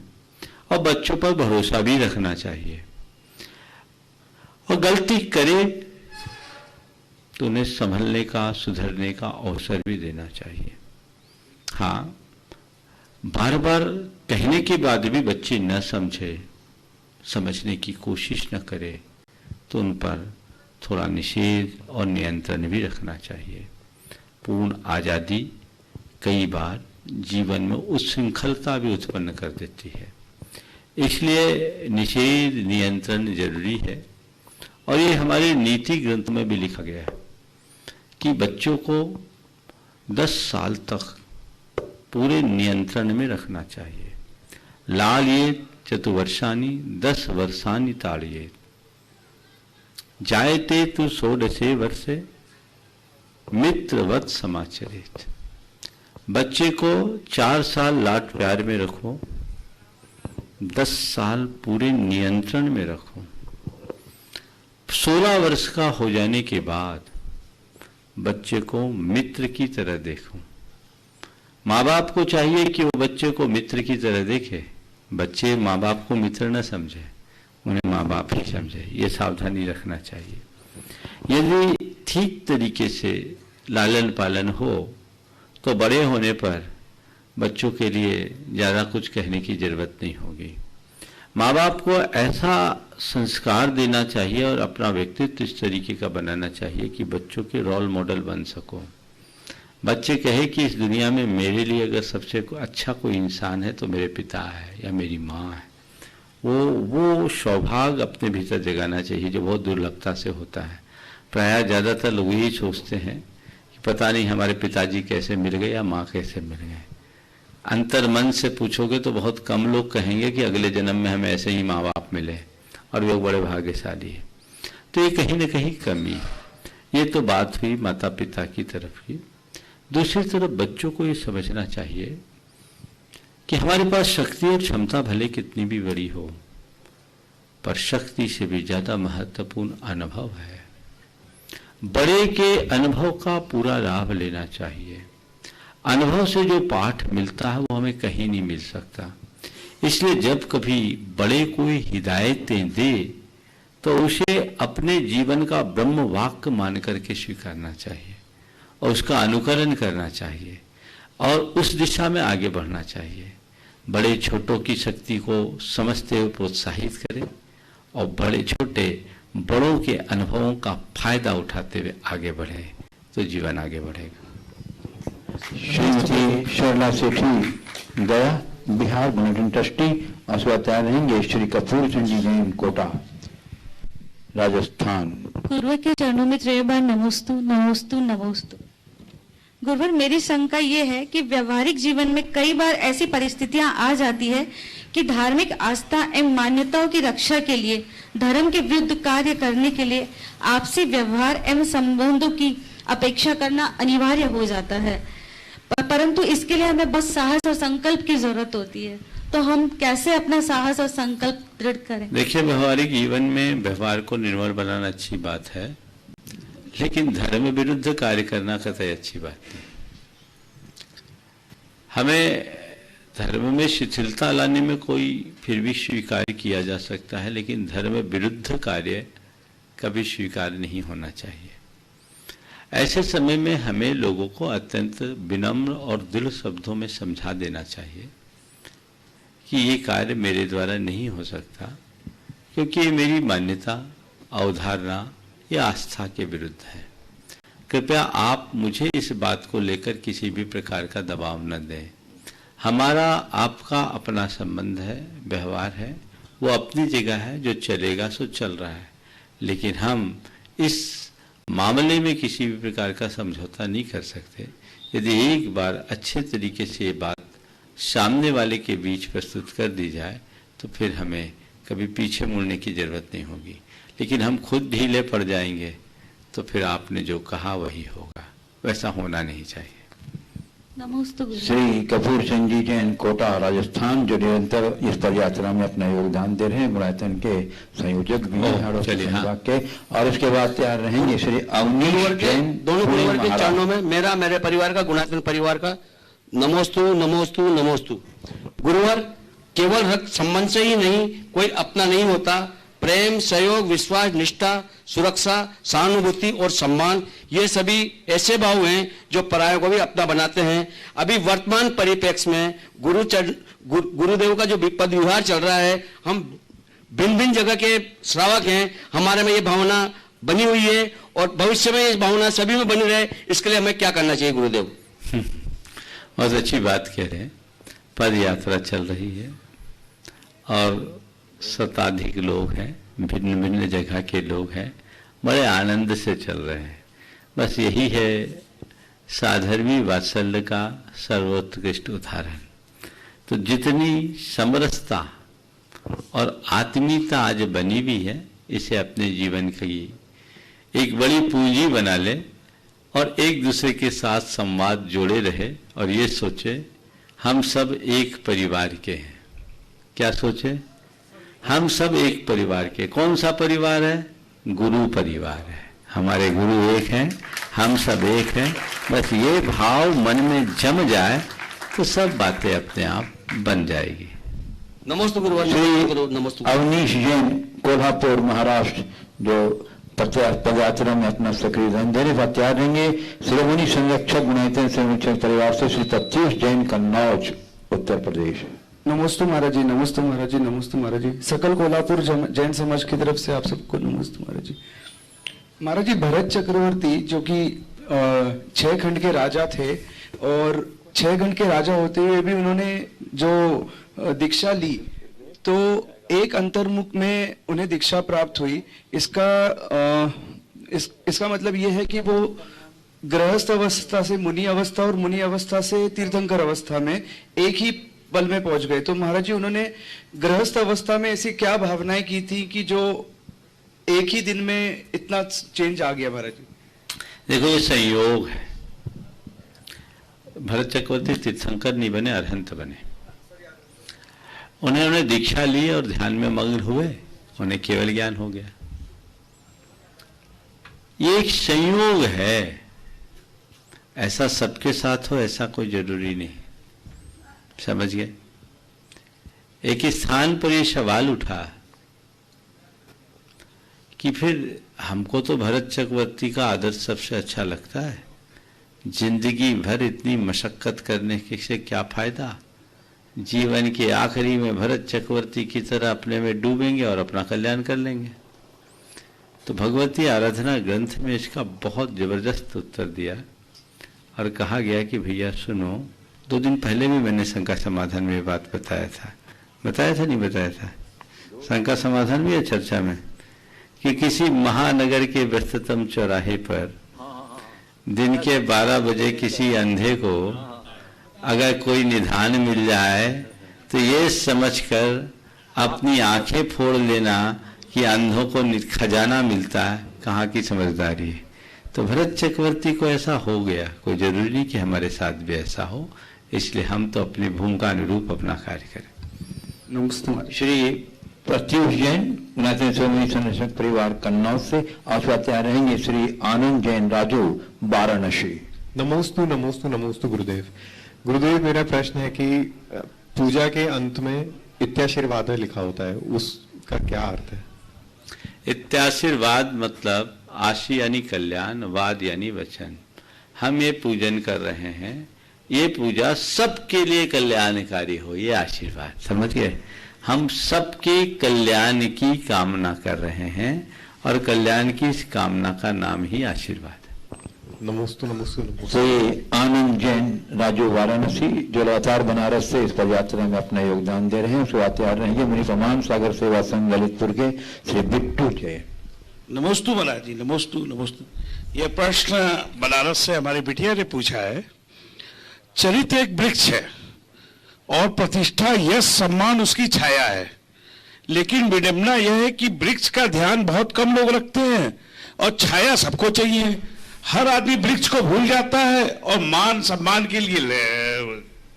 और बच्चों पर भरोसा भी रखना चाहिए, और गलती करे तो उन्हें संभलने का, सुधरने का अवसर भी देना चाहिए। हाँ, बार बार कहने के बाद भी बच्चे न समझे, समझने की कोशिश न करे, तो उन पर थोड़ा निषेध और नियंत्रण भी रखना चाहिए। पूर्ण आज़ादी कई बार जीवन में उच्छृंखलता भी उत्पन्न कर देती है, इसलिए निषेध नियंत्रण जरूरी है। और ये हमारे नीति ग्रंथ में भी लिखा गया है कि बच्चों को 10 साल तक पूरे नियंत्रण में रखना चाहिए। लालयेत चतुवर्षाणि 10 वर्षाणि ताड़येत, जायते तु 16 वर्षे मित्रवत समाचरेत। बच्चे को 4 साल लाड प्यार में रखो, 10 साल पूरे नियंत्रण में रखो। 16 वर्ष का हो जाने के बाद बच्चे को मित्र की तरह देखो। माँ बाप को चाहिए कि वो बच्चे को मित्र की तरह देखे। बच्चे माँ बाप को मित्र न समझे, उन्हें माँ बाप ही समझे। ये सावधानी रखना चाहिए। यदि ठीक तरीके से लालन पालन हो तो बड़े होने पर बच्चों के लिए ज़्यादा कुछ कहने की जरूरत नहीं होगी। माँ बाप को ऐसा संस्कार देना चाहिए और अपना व्यक्तित्व इस तरीके का बनाना चाहिए कि बच्चों के रोल मॉडल बन सको। बच्चे कहे कि इस दुनिया में मेरे लिए अगर सबसे अच्छा कोई इंसान है तो मेरे पिता है या मेरी माँ है। वो सौभाग्य अपने भीतर जगाना चाहिए जो बहुत दुर्लभता से होता है। प्रायः ज़्यादातर लोग यही सोचते हैं कि पता नहीं हमारे पिताजी कैसे मिल गए या माँ कैसे मिल गए। अंतर मन से पूछोगे तो बहुत कम लोग कहेंगे कि अगले जन्म में हमें ऐसे ही माँ बाप मिले और वे बड़े भाग्यशाली है। तो ये कहीं ना कहीं कमी है। ये तो बात हुई माता पिता की तरफ की। दूसरी तरफ बच्चों को ये समझना चाहिए कि हमारे पास शक्ति और क्षमता भले कितनी भी बड़ी हो, पर शक्ति से भी ज्यादा महत्वपूर्ण अनुभव है। बड़े के अनुभव का पूरा लाभ लेना चाहिए। अनुभव से जो पाठ मिलता है वो हमें कहीं नहीं मिल सकता। इसलिए जब कभी बड़े कोई हिदायतें दे तो उसे अपने जीवन का ब्रह्म वाक्य मान करके स्वीकारना चाहिए और उसका अनुकरण करना चाहिए और उस दिशा में आगे बढ़ना चाहिए। बड़े छोटों की शक्ति को समझते हुए प्रोत्साहित करें और बड़े छोटे बड़ों के अनुभवों का फायदा उठाते हुए आगे बढ़े तो जीवन आगे बढ़ेगा। श्रीमती शर्ला सेठी गया, बिहार बुलेटिन ट्रस्टी। और तैयार रहेंगे श्री कपूर चंद जी जैन, कोटा, राजस्थान। गुरुवर के चरणों में त्रय बार नमोस्तु नमोस्तु नमोस्तु। गुरुवर, मेरी शंका ये है कि व्यवहारिक जीवन में कई बार ऐसी परिस्थितियां आ जाती है कि धार्मिक आस्था एवं मान्यताओं की रक्षा के लिए धर्म के विरुद्ध कार्य करने के लिए आपसी व्यवहार एवं संबंधों की अपेक्षा करना अनिवार्य हो जाता है, परंतु इसके लिए हमें बस साहस और संकल्प की जरूरत होती है। तो हम कैसे अपना साहस और संकल्प दृढ़ करें? देखिए, व्यवहारिक जीवन में व्यवहार को निर्मल बनाना अच्छी बात है, लेकिन धर्म विरुद्ध कार्य करना कतई अच्छी बात नहीं। हमें धर्म में शिथिलता लाने में कोई फिर भी स्वीकार किया जा सकता है, लेकिन धर्म विरुद्ध कार्य कभी स्वीकार नहीं होना चाहिए। ऐसे समय में हमें लोगों को अत्यंत विनम्र और दृढ़ शब्दों में समझा देना चाहिए कि ये कार्य मेरे द्वारा नहीं हो सकता, क्योंकि ये मेरी मान्यता, अवधारणा या आस्था के विरुद्ध है। कृपया आप मुझे इस बात को लेकर किसी भी प्रकार का दबाव न दें। हमारा आपका अपना संबंध है, व्यवहार है, वो अपनी जगह है, जो चलेगा सो चल रहा है, लेकिन हम इस मामले में किसी भी प्रकार का समझौता नहीं कर सकते। यदि एक बार अच्छे तरीके से ये बात सामने वाले के बीच प्रस्तुत कर दी जाए तो फिर हमें कभी पीछे मुड़ने की जरूरत नहीं होगी, लेकिन हम खुद ढीले पड़ जाएंगे तो फिर आपने जो कहा वही होगा। वैसा होना नहीं चाहिए। नमोस्तु गुरु। श्री कपूर चंद जी जैन, कोटा, राजस्थान, जो निरंतर इस पद यात्रा में अपना योगदान दे रहे हैं, मुरायतन के संयोजक भी हैं चलिए, हाँ। के, और उसके बाद तैयार रहेंगे श्री अवनीश जैन, दोनों गुरुवर के चरणों में मेरा, मेरे परिवार का, गुणात्मक परिवार का नमोस्तु नमोस्तु नमोस्तु। गुरुवर, केवल रक्त संबंध से ही नहीं, कोई अपना नहीं होता। प्रेम, सहयोग, विश्वास, निष्ठा, सुरक्षा, सहानुभूति और सम्मान, ये सभी ऐसे भाव हैं जो परायों को भी अपना बनाते हैं। अभी वर्तमान परिप्रेक्ष्य में गुरुदेव का जो पद व्यवहार चल रहा है, हम भिन्न भिन्न जगह के श्रावक हैं, हमारे में ये भावना बनी हुई है और भविष्य में इस भावना सभी में बनी रहे, इसके लिए हमें क्या करना चाहिए गुरुदेव? बहुत अच्छी बात कह रहे हैं। पद यात्रा चल रही है और शताधिक लोग हैं, भिन्न भिन्न जगह के लोग हैं, बड़े आनंद से चल रहे हैं। बस यही है साधर्मी वात्सल्य का सर्वोत्कृष्ट उदाहरण। तो जितनी समरसता और आत्मीयता आज बनी हुई है, इसे अपने जीवन की एक बड़ी पूंजी बना ले और एक दूसरे के साथ संवाद जोड़े रहे और ये सोचे हम सब एक परिवार के हैं। क्या सोचे? हम सब एक परिवार के। कौन सा परिवार है? गुरु परिवार है। हमारे गुरु एक हैं, हम सब एक हैं। बस ये भाव मन में जम जाए तो सब बातें अपने आप बन जाएगी। नमस्ते गुरु। नमस्ते। अवनीश जैन, कोल्हापुर, महाराष्ट्र, जो पदयात्रा में अपना सक्रिय दान देने का तैयार रहेंगे। श्रोमणी संरक्षक गुणायतन संरक्षक परिवार से श्री प्रत्युष जैन, कन्नौज, उत्तर प्रदेश। नमस्ते महाराज जी, नमस्ते महाराज जी, नमस्ते महाराज जी। सकल कोल्हापुर जैन समाज की तरफ से आप सबको नमस्ते महाराज जी। महाराज जी, भरत चक्रवर्ती जो कि 6 खंड के राजा थे और 6 खंड के राजा होते हुए भी उन्होंने जो दीक्षा ली, तो एक अंतर्मुख में उन्हें दीक्षा प्राप्त हुई। इसका मतलब यह है कि वो गृहस्थ अवस्था से मुनि अवस्था और मुनि अवस्था से तीर्थंकर अवस्था में एक ही पल में पहुंच गए। तो महाराज जी, उन्होंने गृहस्थ अवस्था में ऐसी क्या भावनाएं की थी कि जो एक ही दिन में इतना चेंज आ गया? महाराज जी, देखो, ये संयोग है। भरत चक्रवर्ती तीर्थंकर नहीं बने, अरहंत बने। उन्होंने दीक्षा ली और ध्यान में मग्न हुए, उन्हें केवल ज्ञान हो गया। ये एक संयोग है। ऐसा सबके साथ हो ऐसा कोई जरूरी नहीं। समझ गए? एक स्थान पर ये सवाल उठा कि फिर हमको तो भरत चक्रवर्ती का आदर्श सबसे अच्छा लगता है। जिंदगी भर इतनी मशक्कत करने से क्या फायदा? जीवन के आखिरी में भरत चक्रवर्ती की तरह अपने में डूबेंगे और अपना कल्याण कर लेंगे। तो भगवती आराधना ग्रंथ में इसका बहुत जबरदस्त उत्तर दिया और कहा गया कि भैया सुनो, 2 दिन पहले भी मैंने शंका समाधान में बात बताया था नहीं बताया था? शंका समाधान भी है चर्चा में कि किसी महानगर के व्यस्ततम चौराहे पर दिन के 12 बजे किसी अंधे को अगर कोई निधान मिल जाए तो ये समझकर अपनी आंखें फोड़ लेना कि अंधों को खजाना मिलता है, कहाँ की समझदारी है। तो भरत चक्रवर्ती को ऐसा हो गया, कोई जरूरी नहीं कि हमारे साथ भी ऐसा हो, इसलिए हम तो अपनी भूमिका अनुरूप अपना कार्य करें। नमस्ते। श्री प्रत्युष जैन गुणातीत स्वामी संरक्षक परिवार कन्नौज से आशुवात्या रहेंगे श्री आनंद जैन राजू वाराणसी। नमोस्तु नमोस्तु नमोस्तु गुरुदेव। गुरुदेव, मेरा प्रश्न है कि पूजा के अंत में इत्याशीर्वाद लिखा होता है, उसका क्या अर्थ है? इत्याशीर्वाद मतलब आशी यानी कल्याण, वाद यानी वचन। हम ये पूजन कर रहे हैं, ये पूजा सबके लिए कल्याणकारी हो, ये आशीर्वाद, समझ गए? हम सबके कल्याण की कामना कर रहे हैं और कल्याण की इस कामना का नाम ही आशीर्वाद है। नमोस्तु नमोस्तु नमोस्तु। श्री आनंद जैन राजू वाराणसी जो लगातार बनारस से इस पदयात्रा में अपना योगदान दे रहे हैं, उसको तैयार रहेंगे मुनि समान सागर सेवा संघ ललितपुर के श्री बिट्टू जैन। नमोस्तु महाराज जी, नमोस्तु नमोस्तु। यह प्रश्न बनारस से हमारी बिटिया ने पूछा है। चरित्र एक वृक्ष है और प्रतिष्ठा, यश, सम्मान उसकी छाया है, लेकिन विडंबना यह है कि वृक्ष का ध्यान बहुत कम लोग रखते हैं और छाया सबको चाहिए। हर आदमी वृक्ष को भूल जाता है और मान सम्मान के लिए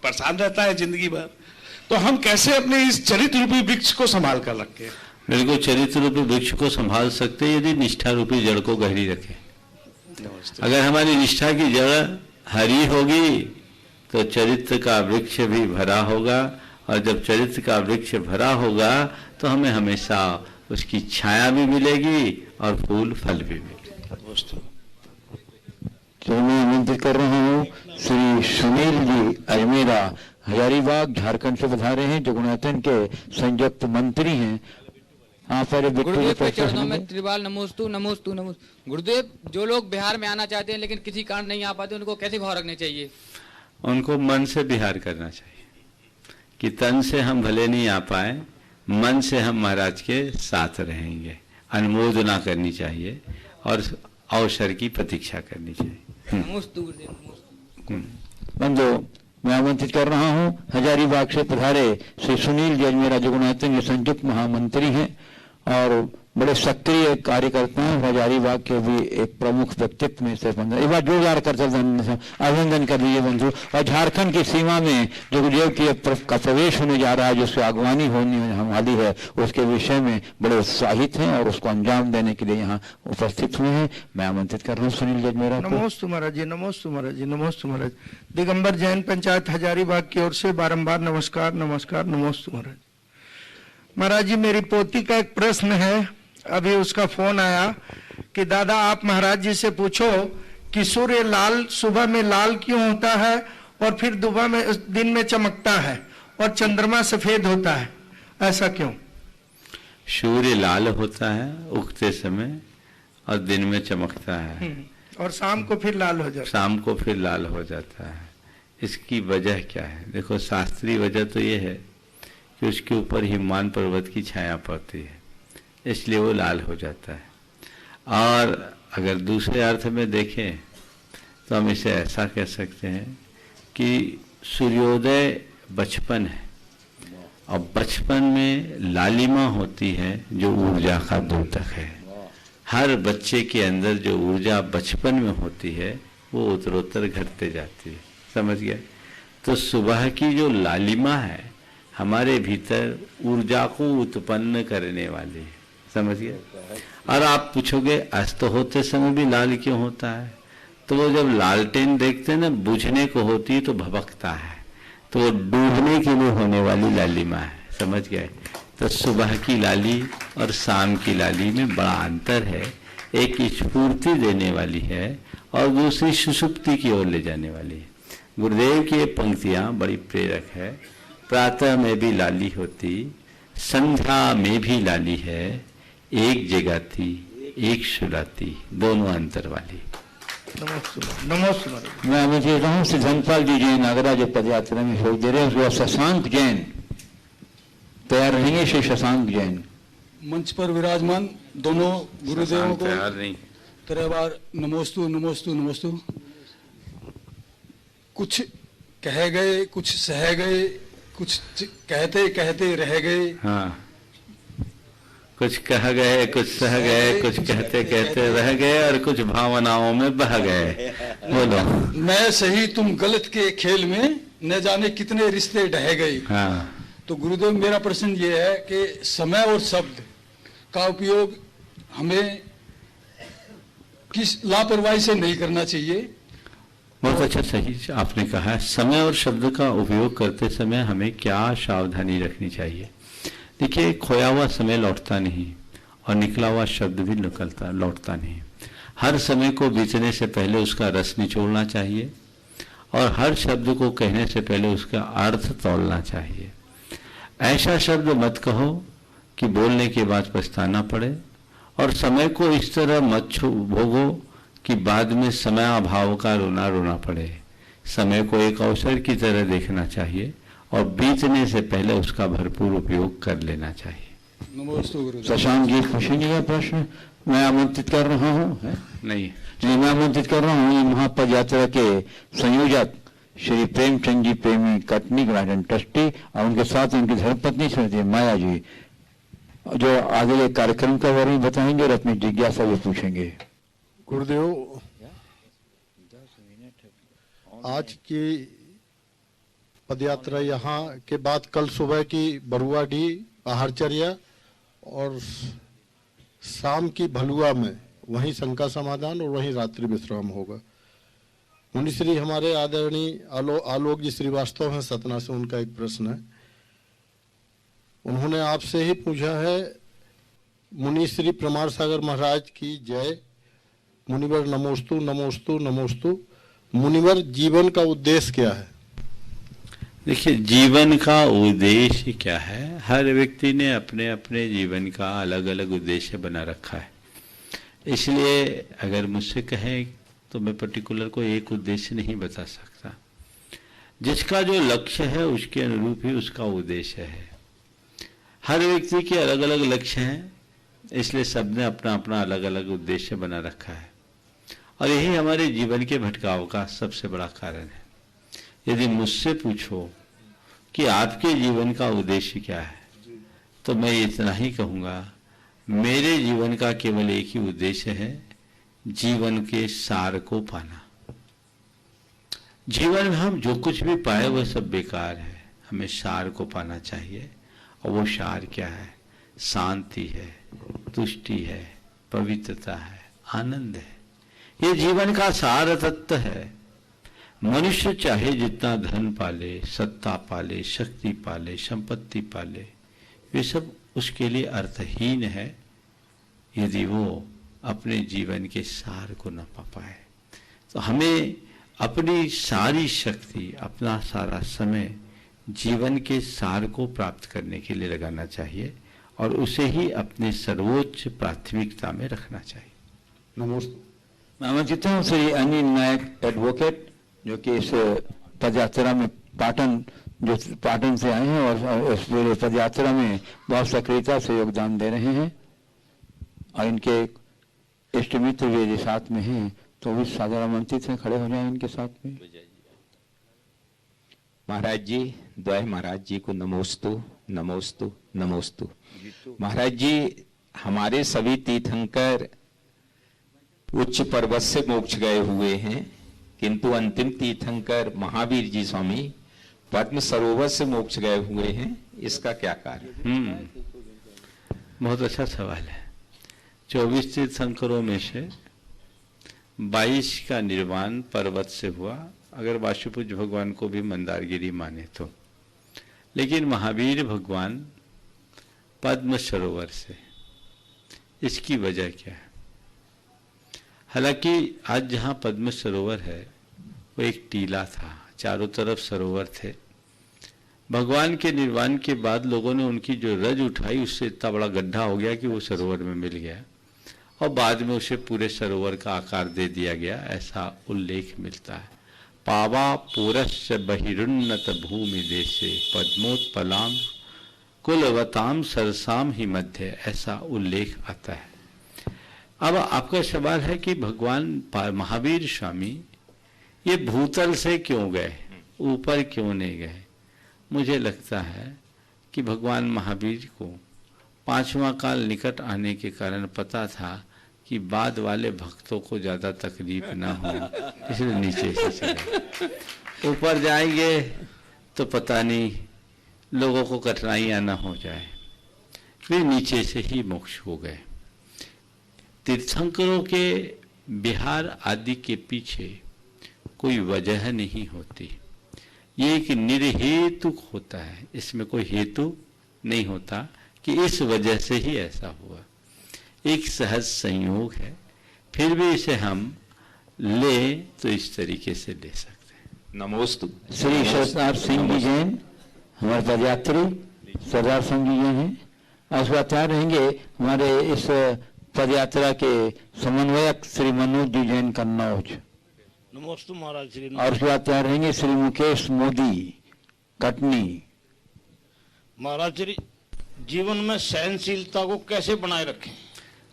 परेशान रहता है जिंदगी भर। तो हम कैसे अपने इस चरित्र रूपी वृक्ष को संभाल कर रखें? बिल्कुल, चरित्र रूपी वृक्ष को संभाल सकते हैं यदि निष्ठा रूपी जड़ को गहरी रखें। अगर हमारी निष्ठा की जड़ हरी होगी तो चरित्र का वृक्ष भी भरा होगा, और जब चरित्र का वृक्ष भरा होगा तो हमें हमेशा उसकी छाया भी मिलेगी और फूल फल भी मिलेगा। तो मैं आमंत्रित कर रहा हूँ श्री सुनील जी अजमेरा हजारीबाग झारखंड से पधारे हैं, जो गुणायतन के संयुक्त मंत्री हैं। हाँ, गुरुदेव के चरणों में त्रिवाल नमोस्तु नमोस्तु नमोस्तु। गुरुदेव, जो लोग बिहार में आना चाहते हैं लेकिन किसी कारण नहीं आ पाते, उनको कैसे भाव रखने चाहिए? उनको मन से बिहार करना चाहिए कि तन से हम भले नहीं आ पाए, मन से हम महाराज के साथ रहेंगे। अनुमोदना करनी चाहिए और अवसर की प्रतीक्षा करनी चाहिए। बंधु, मैं आमंत्रित कर रहा हूँ हजारीबाग से पधारे श्री सुनील जी अजमेरा जो गुणायतन के संयुक्त महामंत्री हैं और बड़े सक्रिय कार्यकर्ता हैं। हजारीबाग के भी एक प्रमुख व्यक्तित्व में से बंधु, एक बार जोरदार कर अभिनंदन कर दीजिए बंधु। और झारखंड की सीमा में जो गुरुदेव की का प्रवेश होने जा रहा है, जिसकी अगवानी होने वाली है, उसके विषय में बड़े उत्साहित हैं और उसको अंजाम देने के लिए यहाँ उपस्थित हुए हैं। मैं आमंत्रित कर रहा हूँ सुनील जी मेरा। नमोस्तु महाराज जी, नमोस्तु महाराज जी, नमोस्तु महाराज। दिगंबर जैन पंचायत हजारीबाग की ओर से बारंबार नमस्कार नमस्कार नमोस्तु महाराज। महाराज जी, मेरी पोती का एक प्रश्न है। अभी उसका फोन आया कि दादा आप महाराज जी से पूछो कि सूर्य लाल सुबह में लाल क्यों होता है और फिर दुबह में दिन में चमकता है और चंद्रमा सफेद होता है, ऐसा क्यों? सूर्य लाल होता है उगते समय और दिन में चमकता है, और शाम को फिर लाल हो जाता है। शाम को फिर लाल हो जाता है। इसकी वजह क्या है? देखो, शास्त्रीय वजह तो ये है कि उसके ऊपर हिमान पर्वत की छाया पड़ती है, इसलिए वो लाल हो जाता है। और अगर दूसरे अर्थ में देखें तो हम इसे ऐसा कह सकते हैं कि सूर्योदय बचपन है और बचपन में लालिमा होती है जो ऊर्जा का द्योतक है। हर बच्चे के अंदर जो ऊर्जा बचपन में होती है वो उत्तरोत्तर घटते जाती है, समझ गए? तो सुबह की जो लालिमा है हमारे भीतर ऊर्जा को उत्पन्न करने वाली है, समझ गए? और आप पूछोगे अस्त होते समय भी लाल क्यों होता है? तो वो जब लालटेन देखते हैं ना, बुझने को होती है तो भभकता है, तो वो डूबने के लिए होने वाली लालिमा है, समझ गए? तो सुबह की लाली और शाम की लाली में बड़ा अंतर है। एक स्फूर्ति देने वाली है और दूसरी सुषुप्ति की ओर ले जाने वाली है। गुरुदेव की ये पंक्तियां बड़ी प्रेरक है। प्रातः में भी लाली होती, संध्या में भी लाली है, एक जगाती एक सुलाती, दोनों अंतर वाली। नमस्कार। मैं अभी देख रहा हूँ श्री धनपाल जी जैन आगरा जो पदयात्रा में योग दे रहे हैं, उसके शशांक जैन तैयार रहेंगे। श्री शशांक जैन मंच पर विराजमान दोनों गुरुदेवों को तैयार नहीं, तेरे बार नमोस्तु नमोस्तु नमोस्तु। कुछ कहे गए, कुछ सह गए, कुछ कहते कहते रह गए। हाँ, कुछ कह गए, कुछ सह गए, कुछ कहते कहते रह गए और कुछ भावनाओं में बह गए। बोलो। मैं सही तुम गलत के खेल में न जाने कितने रिश्ते ढह गए। हाँ। तो गुरुदेव, मेरा प्रश्न ये है कि समय और शब्द का उपयोग हमें किस लापरवाही से नहीं करना चाहिए। बहुत अच्छा, सही आपने कहा है। समय और शब्द का उपयोग करते समय हमें क्या सावधानी रखनी चाहिए। देखिए, खोया हुआ समय लौटता नहीं और निकला हुआ शब्द भी लौटता नहीं। हर समय को बीतने से पहले उसका रस निचोड़ना चाहिए और हर शब्द को कहने से पहले उसका अर्थ तौलना चाहिए। ऐसा शब्द मत कहो कि बोलने के बाद पछताना पड़े, और समय को इस तरह मत भोगो कि बाद में समय अभाव का रोना रोना पड़े। समय को एक अवसर की तरह देखना चाहिए और बीतने से पहले उसका भरपूर उपयोग कर लेना चाहिए। शशांक जी पूछेंगे का प्रश्न? मैं आमंत्रित कर रहा हूँ। नहीं, मैं आमंत्रित कर रहा हूँ महापद यात्रा के संयोजक श्री प्रेमचंद जी प्रेमी, कटनी गार्डन ट्रस्टी, और उनके साथ उनकी धर्मपत्नी श्रीमती माया जी, जो आगे कार्यक्रम के बारे में बताएंगे और अपनी जिज्ञासा भी पूछेंगे। गुरुदेव, आज की पदयात्रा यहाँ के बाद कल सुबह की बरुआडी आहारचर्या और शाम की भलुआ में वहीं शंका समाधान और वहीं रात्रि विश्राम होगा। मुनिश्री हमारे आदरणीय आलोक जी श्रीवास्तव हैं सतना से, उनका एक प्रश्न है। उन्होंने आपसे ही पूछा है, मुनिश्री प्रमाण सागर महाराज की जय। मुनिवर नमोस्तु नमोस्तु नमोस्तु। मुनिवर, जीवन का उद्देश्य क्या है? देखिए, जीवन का उद्देश्य क्या है, हर व्यक्ति ने अपने अपने जीवन का अलग अलग उद्देश्य बना रखा है। इसलिए अगर मुझसे कहें तो मैं पर्टिकुलर को एक उद्देश्य नहीं बता सकता। जिसका जो लक्ष्य है उसके अनुरूप ही उसका उद्देश्य है। हर व्यक्ति के अलग अलग लक्ष्य हैं, इसलिए सबने अपना अपना अलग अलग उद्देश्य बना रखा है, और यही हमारे जीवन के भटकाव का सबसे बड़ा कारण है। यदि मुझसे पूछो कि आपके जीवन का उद्देश्य क्या है, तो मैं इतना ही कहूँगा, मेरे जीवन का केवल एक ही उद्देश्य है, जीवन के सार को पाना। जीवन में हम जो कुछ भी पाए वह सब बेकार है, हमें सार को पाना चाहिए। और वो सार क्या है? शांति है, तुष्टि है, पवित्रता है, आनंद है। ये जीवन का सार तत्व है। मनुष्य चाहे जितना धन पाले, सत्ता पाले, शक्ति पाले, संपत्ति पाले, वे सब उसके लिए अर्थहीन है यदि वो अपने जीवन के सार को न पा पाए। तो हमें अपनी सारी शक्ति, अपना सारा समय जीवन के सार को प्राप्त करने के लिए लगाना चाहिए और उसे ही अपने सर्वोच्च प्राथमिकता में रखना चाहिए। नमस्ते। मैं आमंत्रित हूँ श्री अनिल नायक एडवोकेट, जो कि इस पदयात्रा में पाटन से आए हैं और इस पूरे पदयात्रा में बहुत सक्रियता से योगदान दे रहे हैं, और इनके इष्ट मित्र भी साथ में हैं, तो भी सादर आमंत्रित हैं, खड़े हो जाएं इनके साथ में। महाराज जी, द्वय महाराज जी को नमोस्तु नमोस्तु नमोस्तु। महाराज जी, हमारे सभी तीर्थंकर उच्च पर्वत से मोक्ष गए हुए हैं, किंतु अंतिम तीर्थंकर महावीर जी स्वामी पद्म सरोवर से मोक्ष गए हुए हैं, इसका क्या कारण? बहुत अच्छा सवाल है। 24 तीर्थंकरों में से 22 का निर्वाण पर्वत से हुआ, अगर वाशुपुज भगवान को भी मंदारगिरी माने तो। लेकिन महावीर भगवान पद्म सरोवर से, इसकी वजह क्या है? हालांकि आज जहाँ पद्म सरोवर है वो एक टीला था, चारों तरफ सरोवर थे। भगवान के निर्वाण के बाद लोगों ने उनकी जो रज उठाई, उससे इतना बड़ा गड्ढा हो गया कि वो सरोवर में मिल गया, और बाद में उसे पूरे सरोवर का आकार दे दिया गया, ऐसा उल्लेख मिलता है। पावा पूरश्च बहिरुन्नत भूमि देशे पद्मोत्पलाम कुलवताम सरसाम ही मध्य, ऐसा उल्लेख आता है। अब आपका सवाल है कि भगवान महावीर स्वामी ये भूतल से क्यों गए, ऊपर क्यों नहीं गए? मुझे लगता है कि भगवान महावीर को 5वां काल निकट आने के कारण पता था कि बाद वाले भक्तों को ज़्यादा तकलीफ ना हो, इसलिए नीचे से चले। ऊपर जाएंगे तो पता नहीं लोगों को कठिनाइयाँ ना हो जाए, वे नीचे से ही मोक्ष हो गए। तीर्थंकरों के विहार आदि के पीछे कोई वजह नहीं होती, ये एक निर्हेतुक होता है, इसमें कोई हेतु नहीं होता कि इस वजह से ही ऐसा हुआ, एक सहज संयोग है। फिर भी इसे हम ले तो इस तरीके से ले सकते हैं। नमोस्तु। श्री सरदार सिंह जी जैन हमारे पदयात्री सरदार सिंह जी जैन हैं, और उसके बाद तैयार रहेंगे हमारे इस पदयात्रा के समन्वयक श्री मनोज जी जैन कन्नौज, नमोस्तु महाराज श्री। और उसके बाद तैयार रहेंगे श्री मुकेश मोदी कटनी। महाराज श्री, जीवन में सहनशीलता को कैसे बनाए रखें?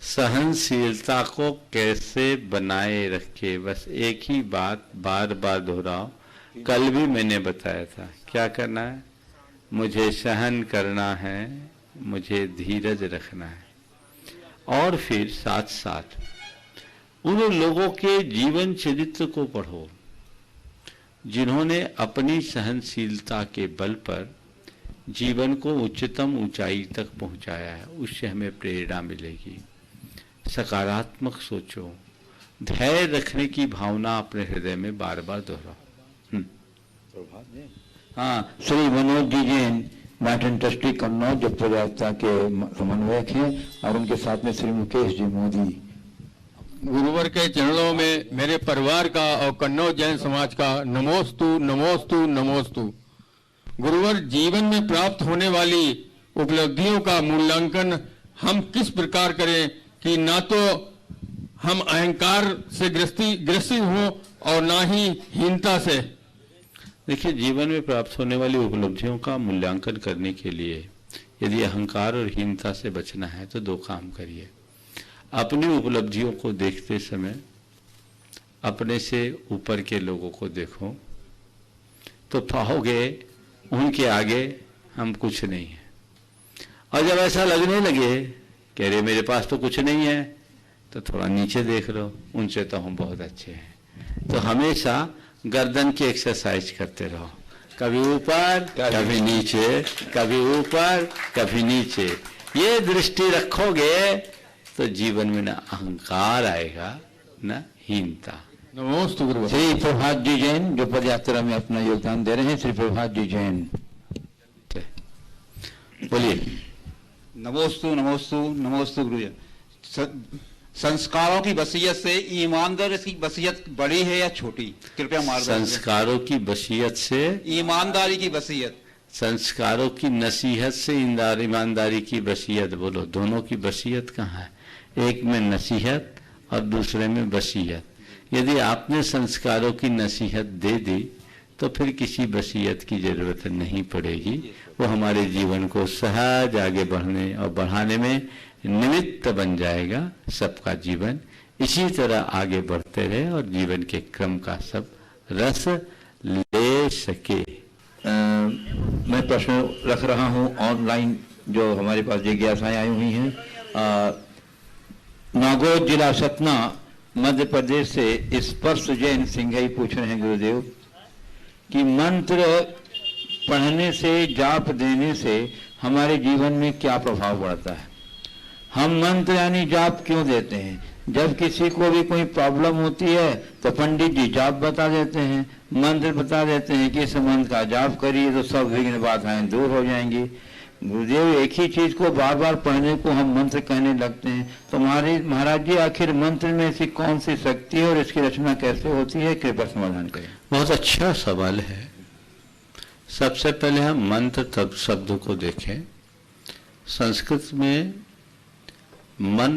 सहनशीलता को कैसे बनाए रखे, बस एक ही बात बार बार दोहराओ। कल भी मैंने बताया था क्या करना है, मुझे सहन करना है, मुझे धीरज रखना है। और फिर साथ साथ उन लोगों के जीवन चरित्र को पढ़ो जिन्होंने अपनी सहनशीलता के बल पर जीवन को उच्चतम ऊंचाई तक पहुंचाया है, उससे हमें प्रेरणा मिलेगी। सकारात्मक सोचो, धैर्य रखने की भावना अपने हृदय में बार बार दोहराओ। हाँ, श्री मनोज जी जैन मैटन ट्रस्टी कन्नौज जो पदयात्रा के समन्वयक हैं, और उनके साथ में श्री मुकेश जी मोदी। गुरुवर के चरणों में मेरे परिवार का और कन्नौज जैन समाज का नमोस्तु नमोस्तु नमोस्तु। गुरुवर, जीवन में प्राप्त होने वाली उपलब्धियों का मूल्यांकन हम किस प्रकार करें कि ना तो हम अहंकार से ग्रसित हों और ना ही हीनता से। देखिए, जीवन में प्राप्त होने वाली उपलब्धियों का मूल्यांकन करने के लिए यदि अहंकार और हीनता से बचना है तो दो काम करिए। अपनी उपलब्धियों को देखते समय अपने से ऊपर के लोगों को देखो तो पाओगे उनके आगे हम कुछ नहीं है। और जब ऐसा लगने लगे कह रहे मेरे पास तो कुछ नहीं है, तो थोड़ा नीचे देख लो, उनसे तो हम बहुत अच्छे हैं। तो हमेशा गर्दन की एक्सरसाइज करते रहो, कभी ऊपर कभी नीचे, कभी ऊपर कभी नीचे। ये दृष्टि रखोगे तो जीवन में ना अहंकार आएगा ना हीनता। नमोस्तु गुरु। श्री प्रभात जी जैन जो पदयात्रा में अपना योगदान दे रहे हैं, श्री प्रभात जी जैन बोलिए। नमोस्तु नमोस्तु नमोस्तु गुरुजी। संस्कारों की वसीयत से ईमानदारी की वसीयत बड़ी है या छोटी, कृपया मार्गदर्शन। संस्कारों की वसीयत से ईमानदारी की वसीयत, संस्कारों की नसीहत से ईमानदारी की वसीयत। बोलो, दोनों की वसीयत कहाँ है? एक में नसीहत और दूसरे में वसीयत। यदि आपने संस्कारों की नसीहत दे दी तो फिर किसी वसीयत की जरूरत नहीं पड़ेगी, वो हमारे जीवन को सहज आगे बढ़ने और बढ़ाने में निमित्त बन जाएगा। सबका जीवन इसी तरह आगे बढ़ते रहे और जीवन के क्रम का सब रस ले सके। मैं प्रश्न रख रहा हूं ऑनलाइन, जो हमारे पास जिज्ञासाएं आई हुई हैं। नागौर जिला सतना मध्य प्रदेश से स्पर्श जैन सिंघई पूछ रहे हैं गुरुदेव कि मंत्र पढ़ने से, जाप देने से हमारे जीवन में क्या प्रभाव पड़ता है? हम मंत्र यानी जाप क्यों देते हैं? जब किसी को भी कोई प्रॉब्लम होती है तो पंडित जी जाप बता देते हैं, मंत्र बता देते हैं कि इस मंत्र का जाप करिए तो सब विघ्न बाधाएं दूर हो जाएंगी। गुरुदेव, एक ही चीज को बार बार पढ़ने को हम मंत्र कहने लगते हैं, तो महाराज जी आखिर मंत्र में ऐसी कौन सी शक्ति है और इसकी रचना कैसे होती है? कृपया समाधान करें। बहुत अच्छा सवाल है। सबसे पहले हम मंत्र तब शब्द को देखें। संस्कृत में मन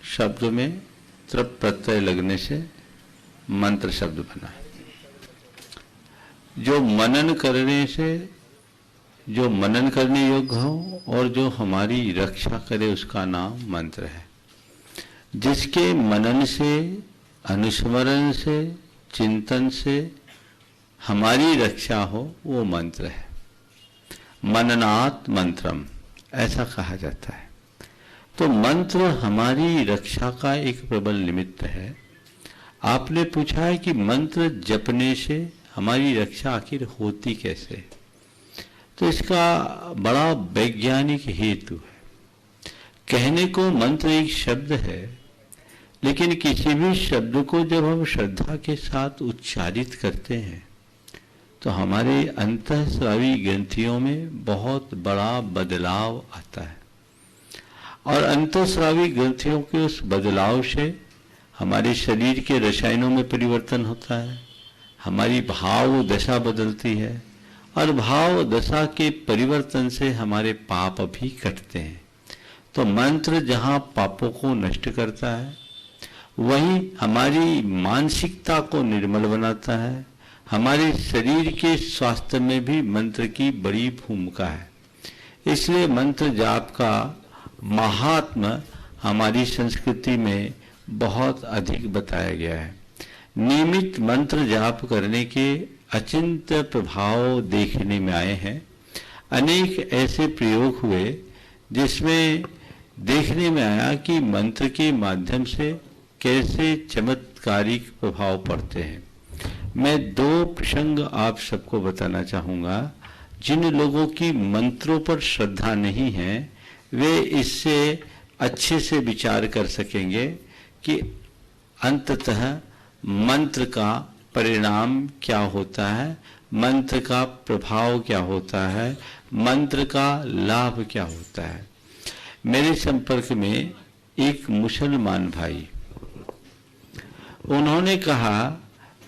शब्द में तृप प्रत्यय लगने से मंत्र शब्द बना है। जो मनन करने से, जो मनन करने योग्य हो और जो हमारी रक्षा करे उसका नाम मंत्र है। जिसके मनन से, अनुस्मरण से, चिंतन से हमारी रक्षा हो वो मंत्र है। मननात् मंत्रम, ऐसा कहा जाता है। तो मंत्र हमारी रक्षा का एक प्रबल निमित्त है। आपने पूछा है कि मंत्र जपने से हमारी रक्षा आखिर होती कैसे, तो इसका बड़ा वैज्ञानिक हेतु है। कहने को मंत्र एक शब्द है, लेकिन किसी भी शब्द को जब हम श्रद्धा के साथ उच्चारित करते हैं तो हमारे अंतःस्रावी ग्रंथियों में बहुत बड़ा बदलाव आता है, और अंतःस्रावी ग्रंथियों के उस बदलाव से हमारे शरीर के रसायनों में परिवर्तन होता है, हमारी भाव दशा बदलती है, और भाव दशा के परिवर्तन से हमारे पाप भी कटते हैं। तो मंत्र जहाँ पापों को नष्ट करता है, वही हमारी मानसिकता को निर्मल बनाता है। हमारे शरीर के स्वास्थ्य में भी मंत्र की बड़ी भूमिका है। इसलिए मंत्र जाप का महात्म्य हमारी संस्कृति में बहुत अधिक बताया गया है। नियमित मंत्र जाप करने के अचिंत प्रभाव देखने में आए हैं। अनेक ऐसे प्रयोग हुए जिसमें देखने में आया कि मंत्र के माध्यम से कैसे चमत्कारिक प्रभाव पड़ते हैं। मैं दो प्रसंग आप सबको बताना चाहूँगा। जिन लोगों की मंत्रों पर श्रद्धा नहीं है वे इससे अच्छे से विचार कर सकेंगे कि अंततः मंत्र का परिणाम क्या होता है, मंत्र का प्रभाव क्या होता है, मंत्र का लाभ क्या होता है। मेरे संपर्क में एक मुसलमान भाई, उन्होंने कहा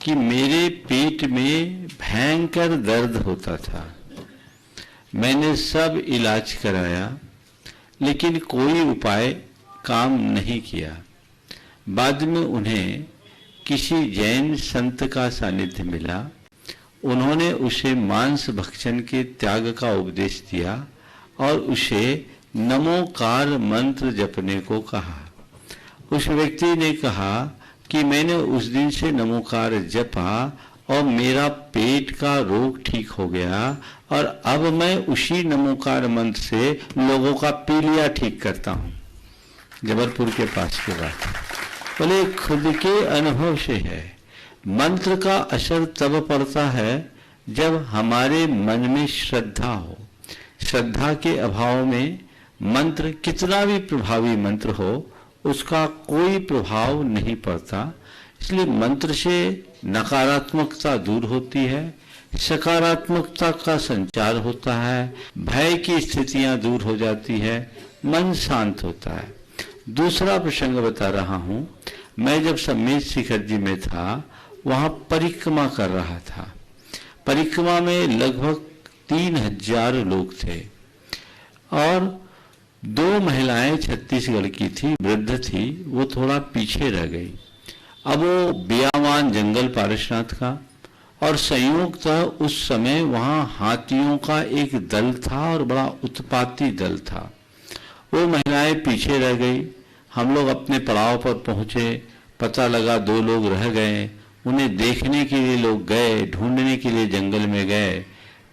कि मेरे पेट में भयंकर दर्द होता था, मैंने सब इलाज कराया लेकिन कोई उपाय काम नहीं किया। बाद में उन्हें किसी जैन संत का सानिध्य मिला। उन्होंने उसे मांस भक्षण के त्याग का उपदेश दिया और उसे नमोकार मंत्र जपने को कहा। उस व्यक्ति ने कहा कि मैंने उस दिन से नमोकार जपा और मेरा पेट का रोग ठीक हो गया और अब मैं उसी नमोकार मंत्र से लोगों का पीलिया ठीक करता हूँ। जबलपुर के पास की बात है। बोले खुद के अनुभव से है। मंत्र का असर तब पड़ता है जब हमारे मन में श्रद्धा हो। श्रद्धा के अभाव में मंत्र कितना भी प्रभावी मंत्र हो उसका कोई प्रभाव नहीं पड़ता। इसलिए मंत्र से नकारात्मकता दूर होती है, सकारात्मकता का संचार होता है, भय की स्थितियां दूर हो जाती है, मन शांत होता है। दूसरा प्रसंग बता रहा हूं। मैं जब सम्मेद शिखर जी में था वहां परिक्रमा कर रहा था। परिक्रमा में लगभग 3000 लोग थे और 2 महिलाएं छत्तीसगढ़ की थी, वृद्ध थी, वो थोड़ा पीछे रह गई। अब वो बियावान जंगल पारसनाथ का और संयुक्तः उस समय वहां हाथियों का एक दल था और बड़ा उत्पाती दल था। वो महिलाएं पीछे रह गई। हम लोग अपने पड़ाव पर पहुंचे, पता लगा 2 लोग रह गए। उन्हें देखने के लिए लोग गए, ढूंढने के लिए जंगल में गए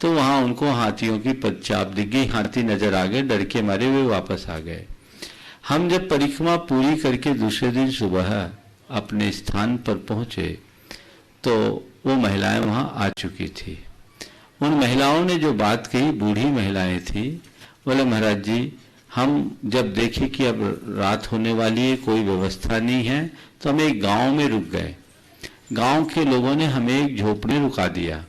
तो वहां उनको हाथियों की पदचाप दिख गई। हाथी नजर आ गए, डर के मारे वे वापस आ गए। हम जब परिक्रमा पूरी करके दूसरे दिन सुबह अपने स्थान पर पहुंचे तो वो महिलाएं वहां आ चुकी थी। उन महिलाओं ने जो बात कही, बूढ़ी महिलाएं थी, बोले महाराज जी हम जब देखे कि अब रात होने वाली है, कोई व्यवस्था नहीं है, तो हम एक गांव में रुक गए। गांव के लोगों ने हमें एक झोपड़ी रुका दिया।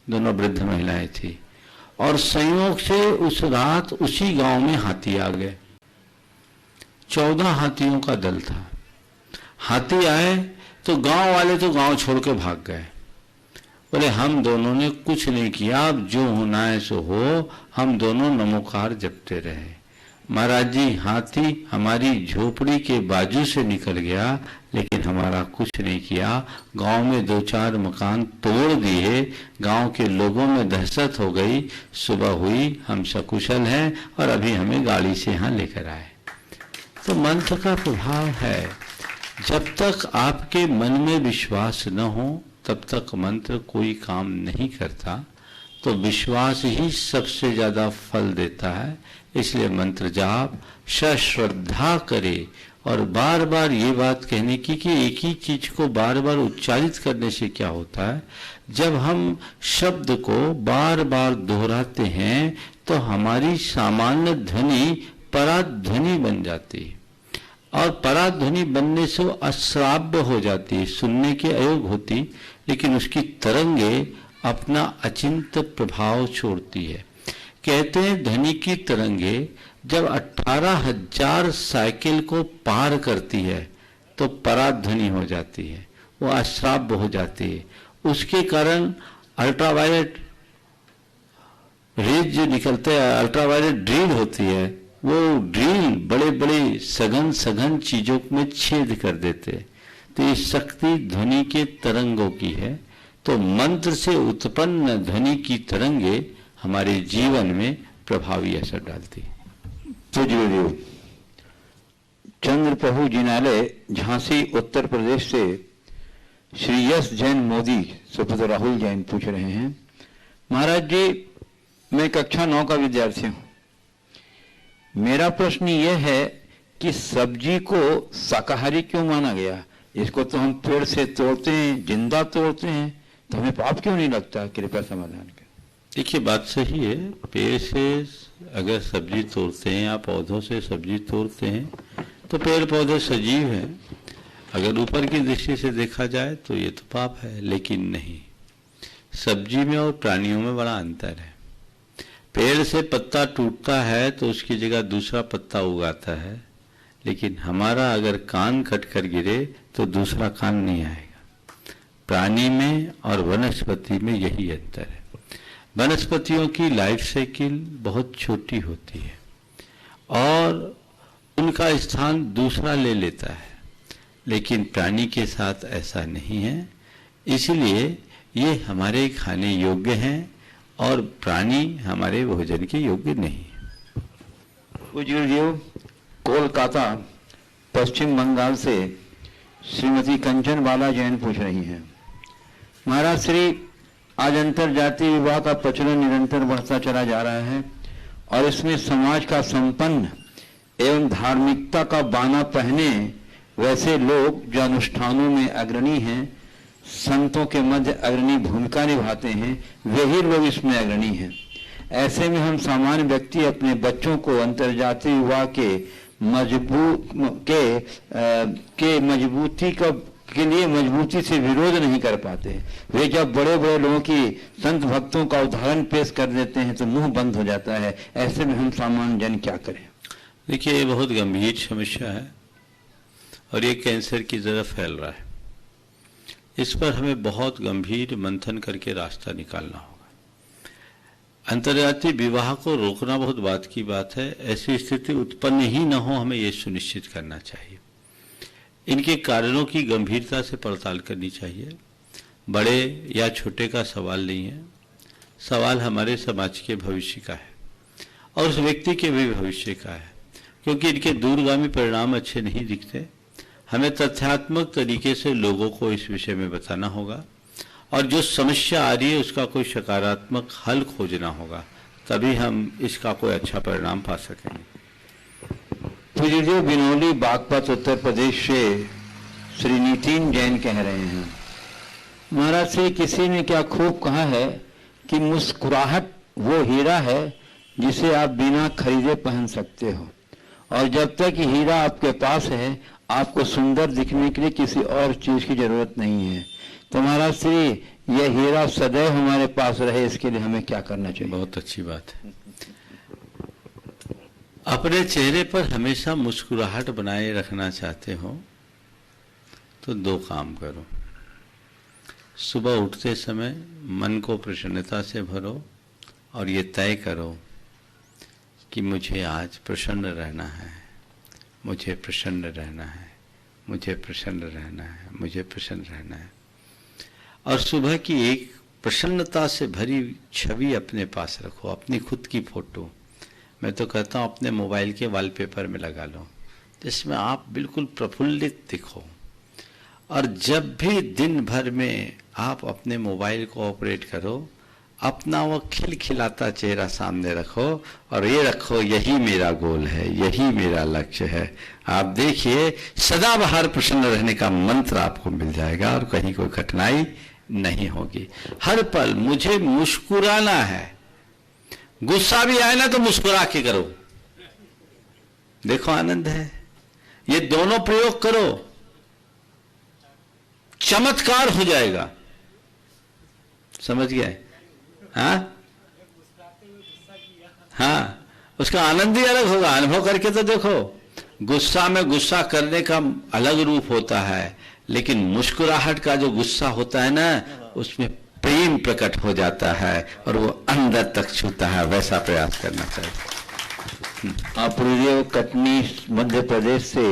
दोनों वृद्ध महिलाएं थी और संयोग से उस रात उसी गांव में हाथी आ गए। 14 हाथियों का दल था। हाथी आए तो गांव वाले तो गांव छोड़ के भाग गए। बोले हम दोनों ने कुछ नहीं किया, अब जो होना है सो हो। हम दोनों नमोकार जपते रहे। महाराज जी हाथी हमारी झोपड़ी के बाजू से निकल गया लेकिन हमारा कुछ नहीं किया। गांव में 2-4 मकान तोड़ दिए। गांव के लोगों में दहशत हो गई। सुबह हुई, हम सकुशल हैं और अभी हमें गाड़ी से यहाँ लेकर आए। तो मंत्र का प्रभाव है। जब तक आपके मन में विश्वास न हो तब तक मंत्र कोई काम नहीं करता। तो विश्वास ही सबसे ज्यादा फल देता है। इसलिए मंत्र जाप सश्रद्धा करे और बार बार ये बात कहने की कि एक ही चीज को बार बार उच्चारित करने से क्या होता है, जब हम शब्द को बार बार दोहराते हैं तो हमारी सामान्य ध्वनि पराध्वनि बन जाती है और पराध्वनि बनने से वो अश्राव्य हो जाती है, सुनने के अयोग्य होती, लेकिन उसकी तरंगे अपना अचिंत्य प्रभाव छोड़ती है। कहते हैं ध्वनि की तरंगे जब 18,000 साइकिल को पार करती है तो पराध्वनि हो जाती है, वो अश्राव्य हो जाती है। उसके कारण अल्ट्रावायलेट रेज जो निकलते हैं, अल्ट्रावायलेट ड्रिल होती है, वो ड्रिल बड़े बड़े सघन सघन चीजों में छेद कर देते हैं। तो ये शक्ति ध्वनि के तरंगों की है। तो मंत्र से उत्पन्न ध्वनि की तरंगे हमारे जीवन में प्रभावी असर डालती है। पूज्य चंद्र प्रभु जिनालय झांसी उत्तर प्रदेश से श्री यश जैन मोदी सुपुत्र राहुल जैन पूछ रहे हैं, महाराज जी मैं कक्षा 9 का विद्यार्थी हूं। मेरा प्रश्न यह है कि सब्जी को शाकाहारी क्यों माना गया? इसको तो हम पेड़ से तोड़ते हैं, जिंदा तोड़ते हैं, तो हमें पाप क्यों नहीं लगता? कृपया समाधान करें। देखिए बात सही है, पेड़ से अगर सब्जी तोड़ते हैं या पौधों से सब्जी तोड़ते हैं तो पेड़ पौधे सजीव हैं। अगर ऊपर की दृष्टि से देखा जाए तो ये तो पाप है, लेकिन नहीं, सब्जी में और प्राणियों में बड़ा अंतर है। पेड़ से पत्ता टूटता है तो उसकी जगह दूसरा पत्ता उगाता है, लेकिन हमारा अगर कान कट कर गिरे तो दूसरा कान नहीं आएगा। प्राणी में और वनस्पति में यही अंतर है। वनस्पतियों की लाइफ साइकिल बहुत छोटी होती है और उनका स्थान दूसरा ले लेता है, लेकिन प्राणी के साथ ऐसा नहीं है। इसलिए ये हमारे खाने योग्य हैं और प्राणी हमारे भोजन के योग्य नहीं। पूज्य कोलकाता पश्चिम बंगाल से श्रीमती कंचन बाला जैन पूछ रही हैं, महाराज श्री आज अंतरजातीय विवाह का प्रचलन निरंतर बढ़ता चला जा रहा है और इसमें समाज का संपन्न एवं धार्मिकता का बाना पहने वैसे लोग जो अनुष्ठानों में अग्रणी हैं, संतों के मध्य अग्रणी भूमिका निभाते हैं, वही लोग इसमें अग्रणी हैं। ऐसे में हम सामान्य व्यक्ति अपने बच्चों को अंतरजातीय विवाह के मजबूती से विरोध नहीं कर पाते। वे जब बड़े बड़े लोगों की संत भक्तों का उदाहरण पेश कर देते हैं तो मुंह बंद हो जाता है। ऐसे में हम सामान्य जन क्या करें? देखिए ये बहुत गंभीर समस्या है और ये कैंसर की तरह फैल रहा है। इस पर हमें बहुत गंभीर मंथन करके रास्ता निकालना होगा। अंतर्जातीय विवाह को रोकना बहुत बात की बात है। ऐसी स्थिति उत्पन्न ही न हो, हमें ये सुनिश्चित करना चाहिए। इनके कारणों की गंभीरता से पड़ताल करनी चाहिए। बड़े या छोटे का सवाल नहीं है, सवाल हमारे समाज के भविष्य का है और उस व्यक्ति के भी भविष्य का है, क्योंकि इनके दूरगामी परिणाम अच्छे नहीं दिखते। हमें तथ्यात्मक तरीके से लोगों को इस विषय में बताना होगा और जो समस्या आ रही है उसका कोई सकारात्मक हल खोजना होगा, तभी हम इसका कोई अच्छा परिणाम पा सकेंगे। पूज्य बिनौली बागपत उत्तर प्रदेश से श्री नितिन जैन कह रहे हैं, महाराज श्री किसी ने क्या खूब कहा है कि मुस्कुराहट वो हीरा है जिसे आप बिना खरीदे पहन सकते हो, और जब तक हीरा आपके पास है आपको सुंदर दिखने के लिए किसी और चीज की जरूरत नहीं है। तो महाराज श्री यह हीरा सदैव हमारे पास रहे, इसके लिए हमें क्या करना चाहिए? बहुत अच्छी बात है। अपने चेहरे पर हमेशा मुस्कुराहट बनाए रखना चाहते हो तो दो काम करो। सुबह उठते समय मन को प्रसन्नता से भरो और ये तय करो कि मुझे आज प्रसन्न रहना है, मुझे प्रसन्न रहना है, मुझे प्रसन्न रहना है, मुझे प्रसन्न रहना है। और सुबह की एक प्रसन्नता से भरी छवि अपने पास रखो, अपनी खुद की फोटो। मैं तो कहता हूँ अपने मोबाइल के वॉलपेपर में लगा लो, जिसमें आप बिल्कुल प्रफुल्लित दिखो। और जब भी दिन भर में आप अपने मोबाइल को ऑपरेट करो, अपना वो खिलखिलाता चेहरा सामने रखो और ये रखो यही मेरा गोल है, यही मेरा लक्ष्य है। आप देखिए सदाबहार प्रसन्न रहने का मंत्र आपको मिल जाएगा और कहीं कोई कठिनाई नहीं होगी। हर पल मुझे मुस्कुराना है, गुस्सा भी आए ना तो मुस्कुरा के करो, देखो आनंद है। ये दोनों प्रयोग करो, चमत्कार हो जाएगा। समझ गए? हाँ हाँ, उसका आनंद ही अलग होगा। अनुभव करके तो देखो, गुस्सा में गुस्सा करने का अलग रूप होता है, लेकिन मुस्कुराहट का जो गुस्सा होता है ना, उसमें प्रेम प्रकट हो जाता है और वो अंदर तक छूता है। वैसा प्रयास करना चाहिए। पूर्व कटनी मध्य प्रदेश से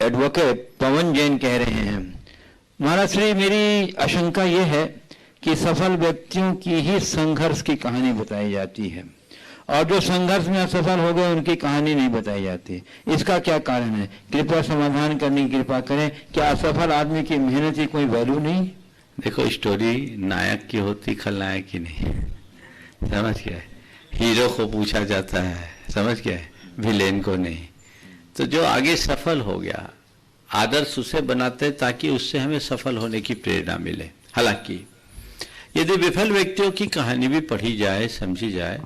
एडवोकेट पवन जैन कह रहे हैं, महाराज श्री, मेरी आशंका ये है कि सफल व्यक्तियों की ही संघर्ष की कहानी बताई जाती है और जो संघर्ष में असफल हो गए उनकी कहानी नहीं बताई जाती। इसका क्या कारण है? कृपया समाधान करने की कृपा करें। क्या असफल आदमी की मेहनत की कोई वैल्यू नहीं? देखो, स्टोरी नायक की होती, खलनायक की नहीं। समझ गए? हीरो को पूछा जाता है, समझ गए, विलेन को नहीं। तो जो आगे सफल हो गया, आदर्श उसे बनाते ताकि उससे हमें सफल होने की प्रेरणा मिले। हालांकि यदि विफल व्यक्तियों की कहानी भी पढ़ी जाए, समझी जाए,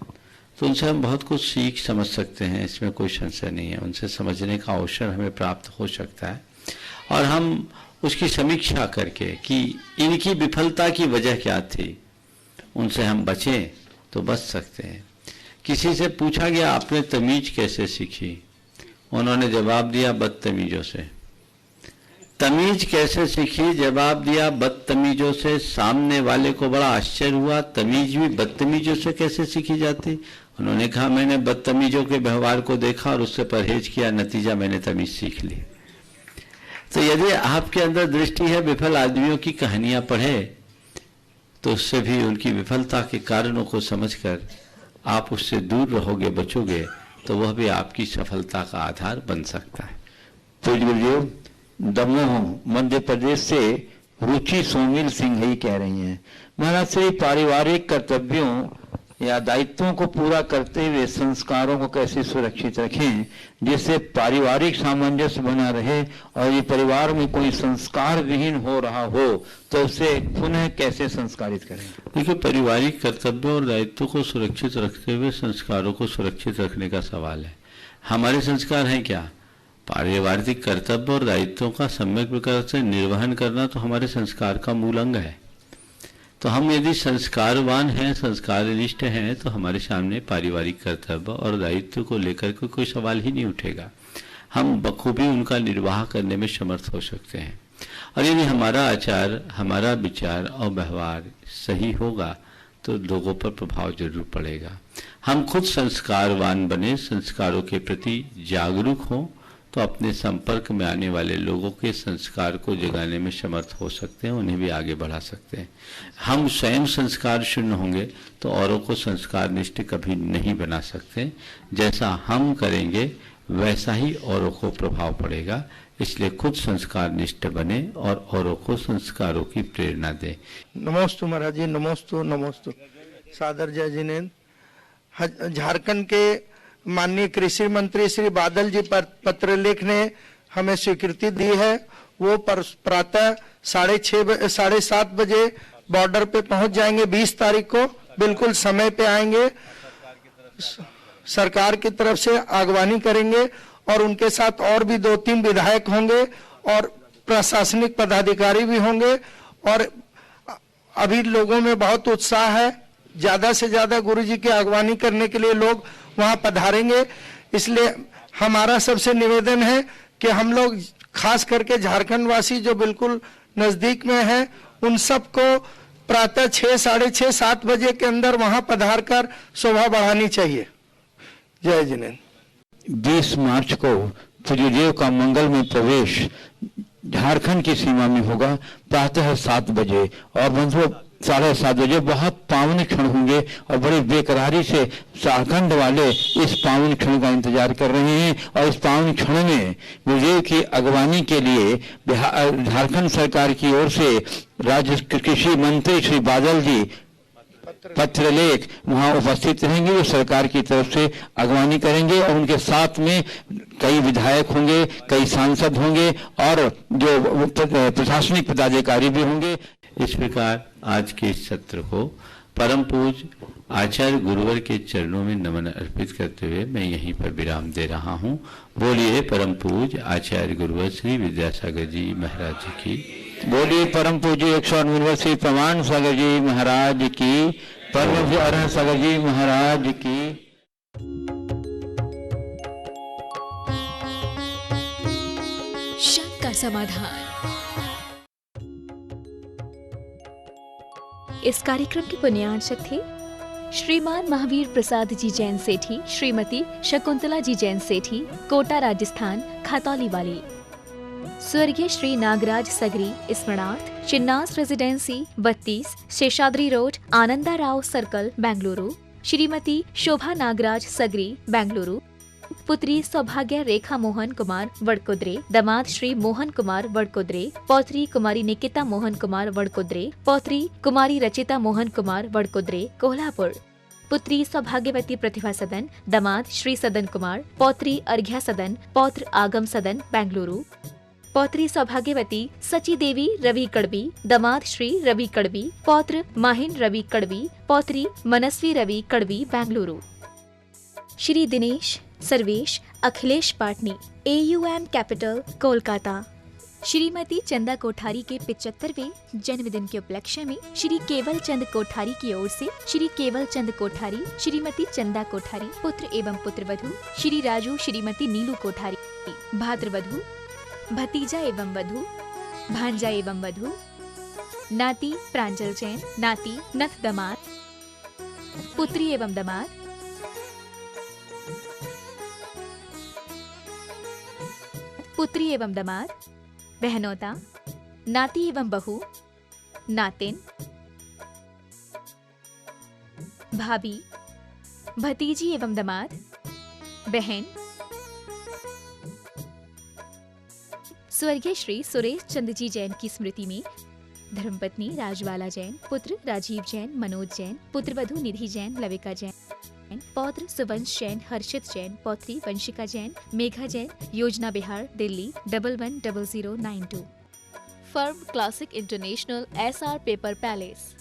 तो उनसे हम बहुत कुछ सीख समझ सकते हैं, इसमें कोई संशय नहीं है। उनसे समझने का अवसर हमें प्राप्त हो सकता है और हम उसकी समीक्षा करके कि इनकी विफलता की वजह क्या थी, उनसे हम बचें तो बच सकते हैं। किसी से पूछा गया आपने तमीज कैसे सीखी, उन्होंने जवाब दिया बदतमीजों से। तमीज कैसे सीखी? जवाब दिया बदतमीजों से। सामने वाले को बड़ा आश्चर्य हुआ, तमीज भी बदतमीजों से कैसे सीखी जाती? उन्होंने कहा मैंने बदतमीजों के व्यवहार को देखा और उससे परहेज किया, नतीजा मैंने तमीज सीख ली। तो यदि आपके अंदर दृष्टि है, विफल आदमियों की कहानियां पढ़े, तो उससे भी उनकी विफलता के कारणों को समझकर आप उससे दूर रहोगे, बचोगे, तो वह भी आपकी सफलता का आधार बन सकता है। तो गुरुदेव, दमोह मध्य प्रदेश से रुचि सोमिल सिंह ही कह रही हैं, महाराज श्री, पारिवारिक कर्तव्यों या दायित्वों को पूरा करते हुए संस्कारों को कैसे सुरक्षित रखें जिससे पारिवारिक सामंजस्य बना रहे, और ये परिवार में कोई संस्कार विहीन हो रहा हो तो उसे पुनः कैसे संस्कारित करें? देखिए, पारिवारिक कर्तव्यों और दायित्वों को सुरक्षित रखते हुए संस्कारों को सुरक्षित रखने का सवाल है। हमारे संस्कार हैं क्या? पारिवारिक कर्तव्य और दायित्वों का सम्यक प्रकार से निर्वहन करना तो हमारे संस्कार का मूल अंग है। तो हम यदि संस्कारवान हैं, संस्कारनिष्ठ हैं, तो हमारे सामने पारिवारिक कर्तव्य और दायित्व को लेकर के कोई सवाल ही नहीं उठेगा। हम बखूबी उनका निर्वाह करने में समर्थ हो सकते हैं। और यदि हमारा आचार, हमारा विचार और व्यवहार सही होगा तो लोगों पर प्रभाव जरूर पड़ेगा। हम खुद संस्कारवान बने, संस्कारों के प्रति जागरूक हों, तो अपने संपर्क में आने वाले लोगों के संस्कार को जगाने में समर्थ हो सकते हैं, उन्हें भी आगे बढ़ा सकते हैं। हम स्वयं संस्कार शून्य होंगे तो औरों को संस्कार निष्ठ कभी नहीं बना सकते। जैसा हम करेंगे वैसा ही औरों को प्रभाव पड़ेगा। इसलिए खुद संस्कार निष्ठ बने और औरों को संस्कारों की प्रेरणा दें। नमोस्तु महाराज जी, नमोस्तु नमोस्तु। सादर जय जिनेन्द्र। झारखंड के माननीय कृषि मंत्री श्री बादल जी पर पत्र लेख ने हमें स्वीकृति दी है। वो प्रातः 6:30 बजे बॉर्डर पे पहुंच जाएंगे। 20 तारीख को बिल्कुल समय पे आएंगे। सरकार की तरफ से आगवानी करेंगे और उनके साथ और भी 2-3 विधायक होंगे और प्रशासनिक पदाधिकारी भी होंगे। और अभी लोगों में बहुत उत्साह है, ज्यादा से ज्यादा गुरुजी की आगवानी करने के लिए लोग वहां पधारेंगे। इसलिए हमारा सबसे निवेदन है कि हम लोग खास करके झारखंड वासी जो बिल्कुल नजदीक में हैं, उन सबको प्रातः 6, 6:30, 7 बजे के अंदर वहां पधार कर शोभा बढ़ानी चाहिए। जय जिनेन्द्र। 20 मार्च को सूर्यदेव का मंगल में प्रवेश झारखंड की सीमा में होगा प्रातः 7 बजे और बंधुओं 7:30 बजे। बहुत पावन क्षण होंगे और बड़ी बेकरारी से झारखंड वाले इस पावन क्षण का इंतजार कर रहे हैं। और इस पावन क्षण में गुरुदेव की अगवानी के लिए झारखंड सरकार की ओर से राज्य कृषि मंत्री श्री बादल जी पत्र लेख वहां उपस्थित रहेंगे, जो सरकार की तरफ से अगवानी करेंगे और उनके साथ में कई विधायक होंगे, कई सांसद होंगे और जो प्रशासनिक पदाधिकारी भी होंगे। इस प्रकार आज के इस सत्र को परम पूज्य आचार्य गुरुवर के चरणों में नमन अर्पित करते हुए मैं यहीं पर विराम दे रहा हूं। बोलिए परम पूज्य आचार्य गुरुवर श्री विद्यासागर जी महाराज जी की। बोलिए परम पूज्य 109 श्री प्रमाण सागर जी महाराज की, परम पूज्य अरहर सागर जी महाराज की। शक का समाधान। इस कार्यक्रम के पुण्यार्चक थे श्रीमान महावीर प्रसाद जी जैन सेठी, श्रीमती शकुंतला जी जैन सेठी, कोटा राजस्थान, खातौली वाली। स्वर्गीय श्री नागराज सगरी स्मरणार्थ, Chinnas residency 32, Seshadri road, Ananda Rao circle, Bengaluru. Shrimati Shobha Nagaraj Sagari, Bengaluru. पुत्री सौभाग्य रेखा मोहन कुमार वडकुद्रे, दामाद श्री मोहन कुमार वडकुद्रे, पौत्री कुमारी निकिता मोहन कुमार वडकुद्रे, पौत्री कुमारी रचिता मोहन कुमार वडकुद्रे, कोल्हापुर। पुत्री सौभाग्यवती प्रतिभा सदन, दामाद श्री सदन कुमार, पौत्री अर्घ्या सदन, पौत्र आगम सदन, बेंगलुरु। पौत्री सौभाग्यवती सची देवी रवि कड़बी, दामाद श्री रवि कड़बी, पौत्र माहिन रवि कड़बी, पौत्री मनस्वी रवि कड़बी, बेंगलुरु। Shri Dinesh Sarvesh Akhilesh Patni, AUM capital, Kolkata. श्रीमती चंदा कोठारी के 75वें जन्मदिन के उपलक्ष्य में श्री केवल चंद कोठारी की ओर से श्री केवल चंद कोठारी, श्रीमती चंदा कोठारी, पुत्र एवं पुत्रवधू श्री राजू श्रीमती नीलू कोठारी, भाद्रवधू भतीजा एवं वधू, भांजा एवं वधू, नाती प्रांजल जैन, नाती नथ दामाद, पुत्री एवं दामाद, पुत्री एवं दामाद, बहनोता, नाती एवं बहू, नातिन, भाभी, भतीजी एवं दामाद, बहन। स्वर्गीय श्री सुरेश चंद जी जैन की स्मृति में धर्मपत्नी राजबाला जैन, पुत्र राजीव जैन, मनोज जैन, पुत्रवधू निधि जैन, लविका जैन, पौत्र सुवंश जैन, हर्षित जैन, पौत्री वंशिका जैन, मेघा जैन, योजना Bihar, Delhi 110092। Firm classic international, SR paper palace.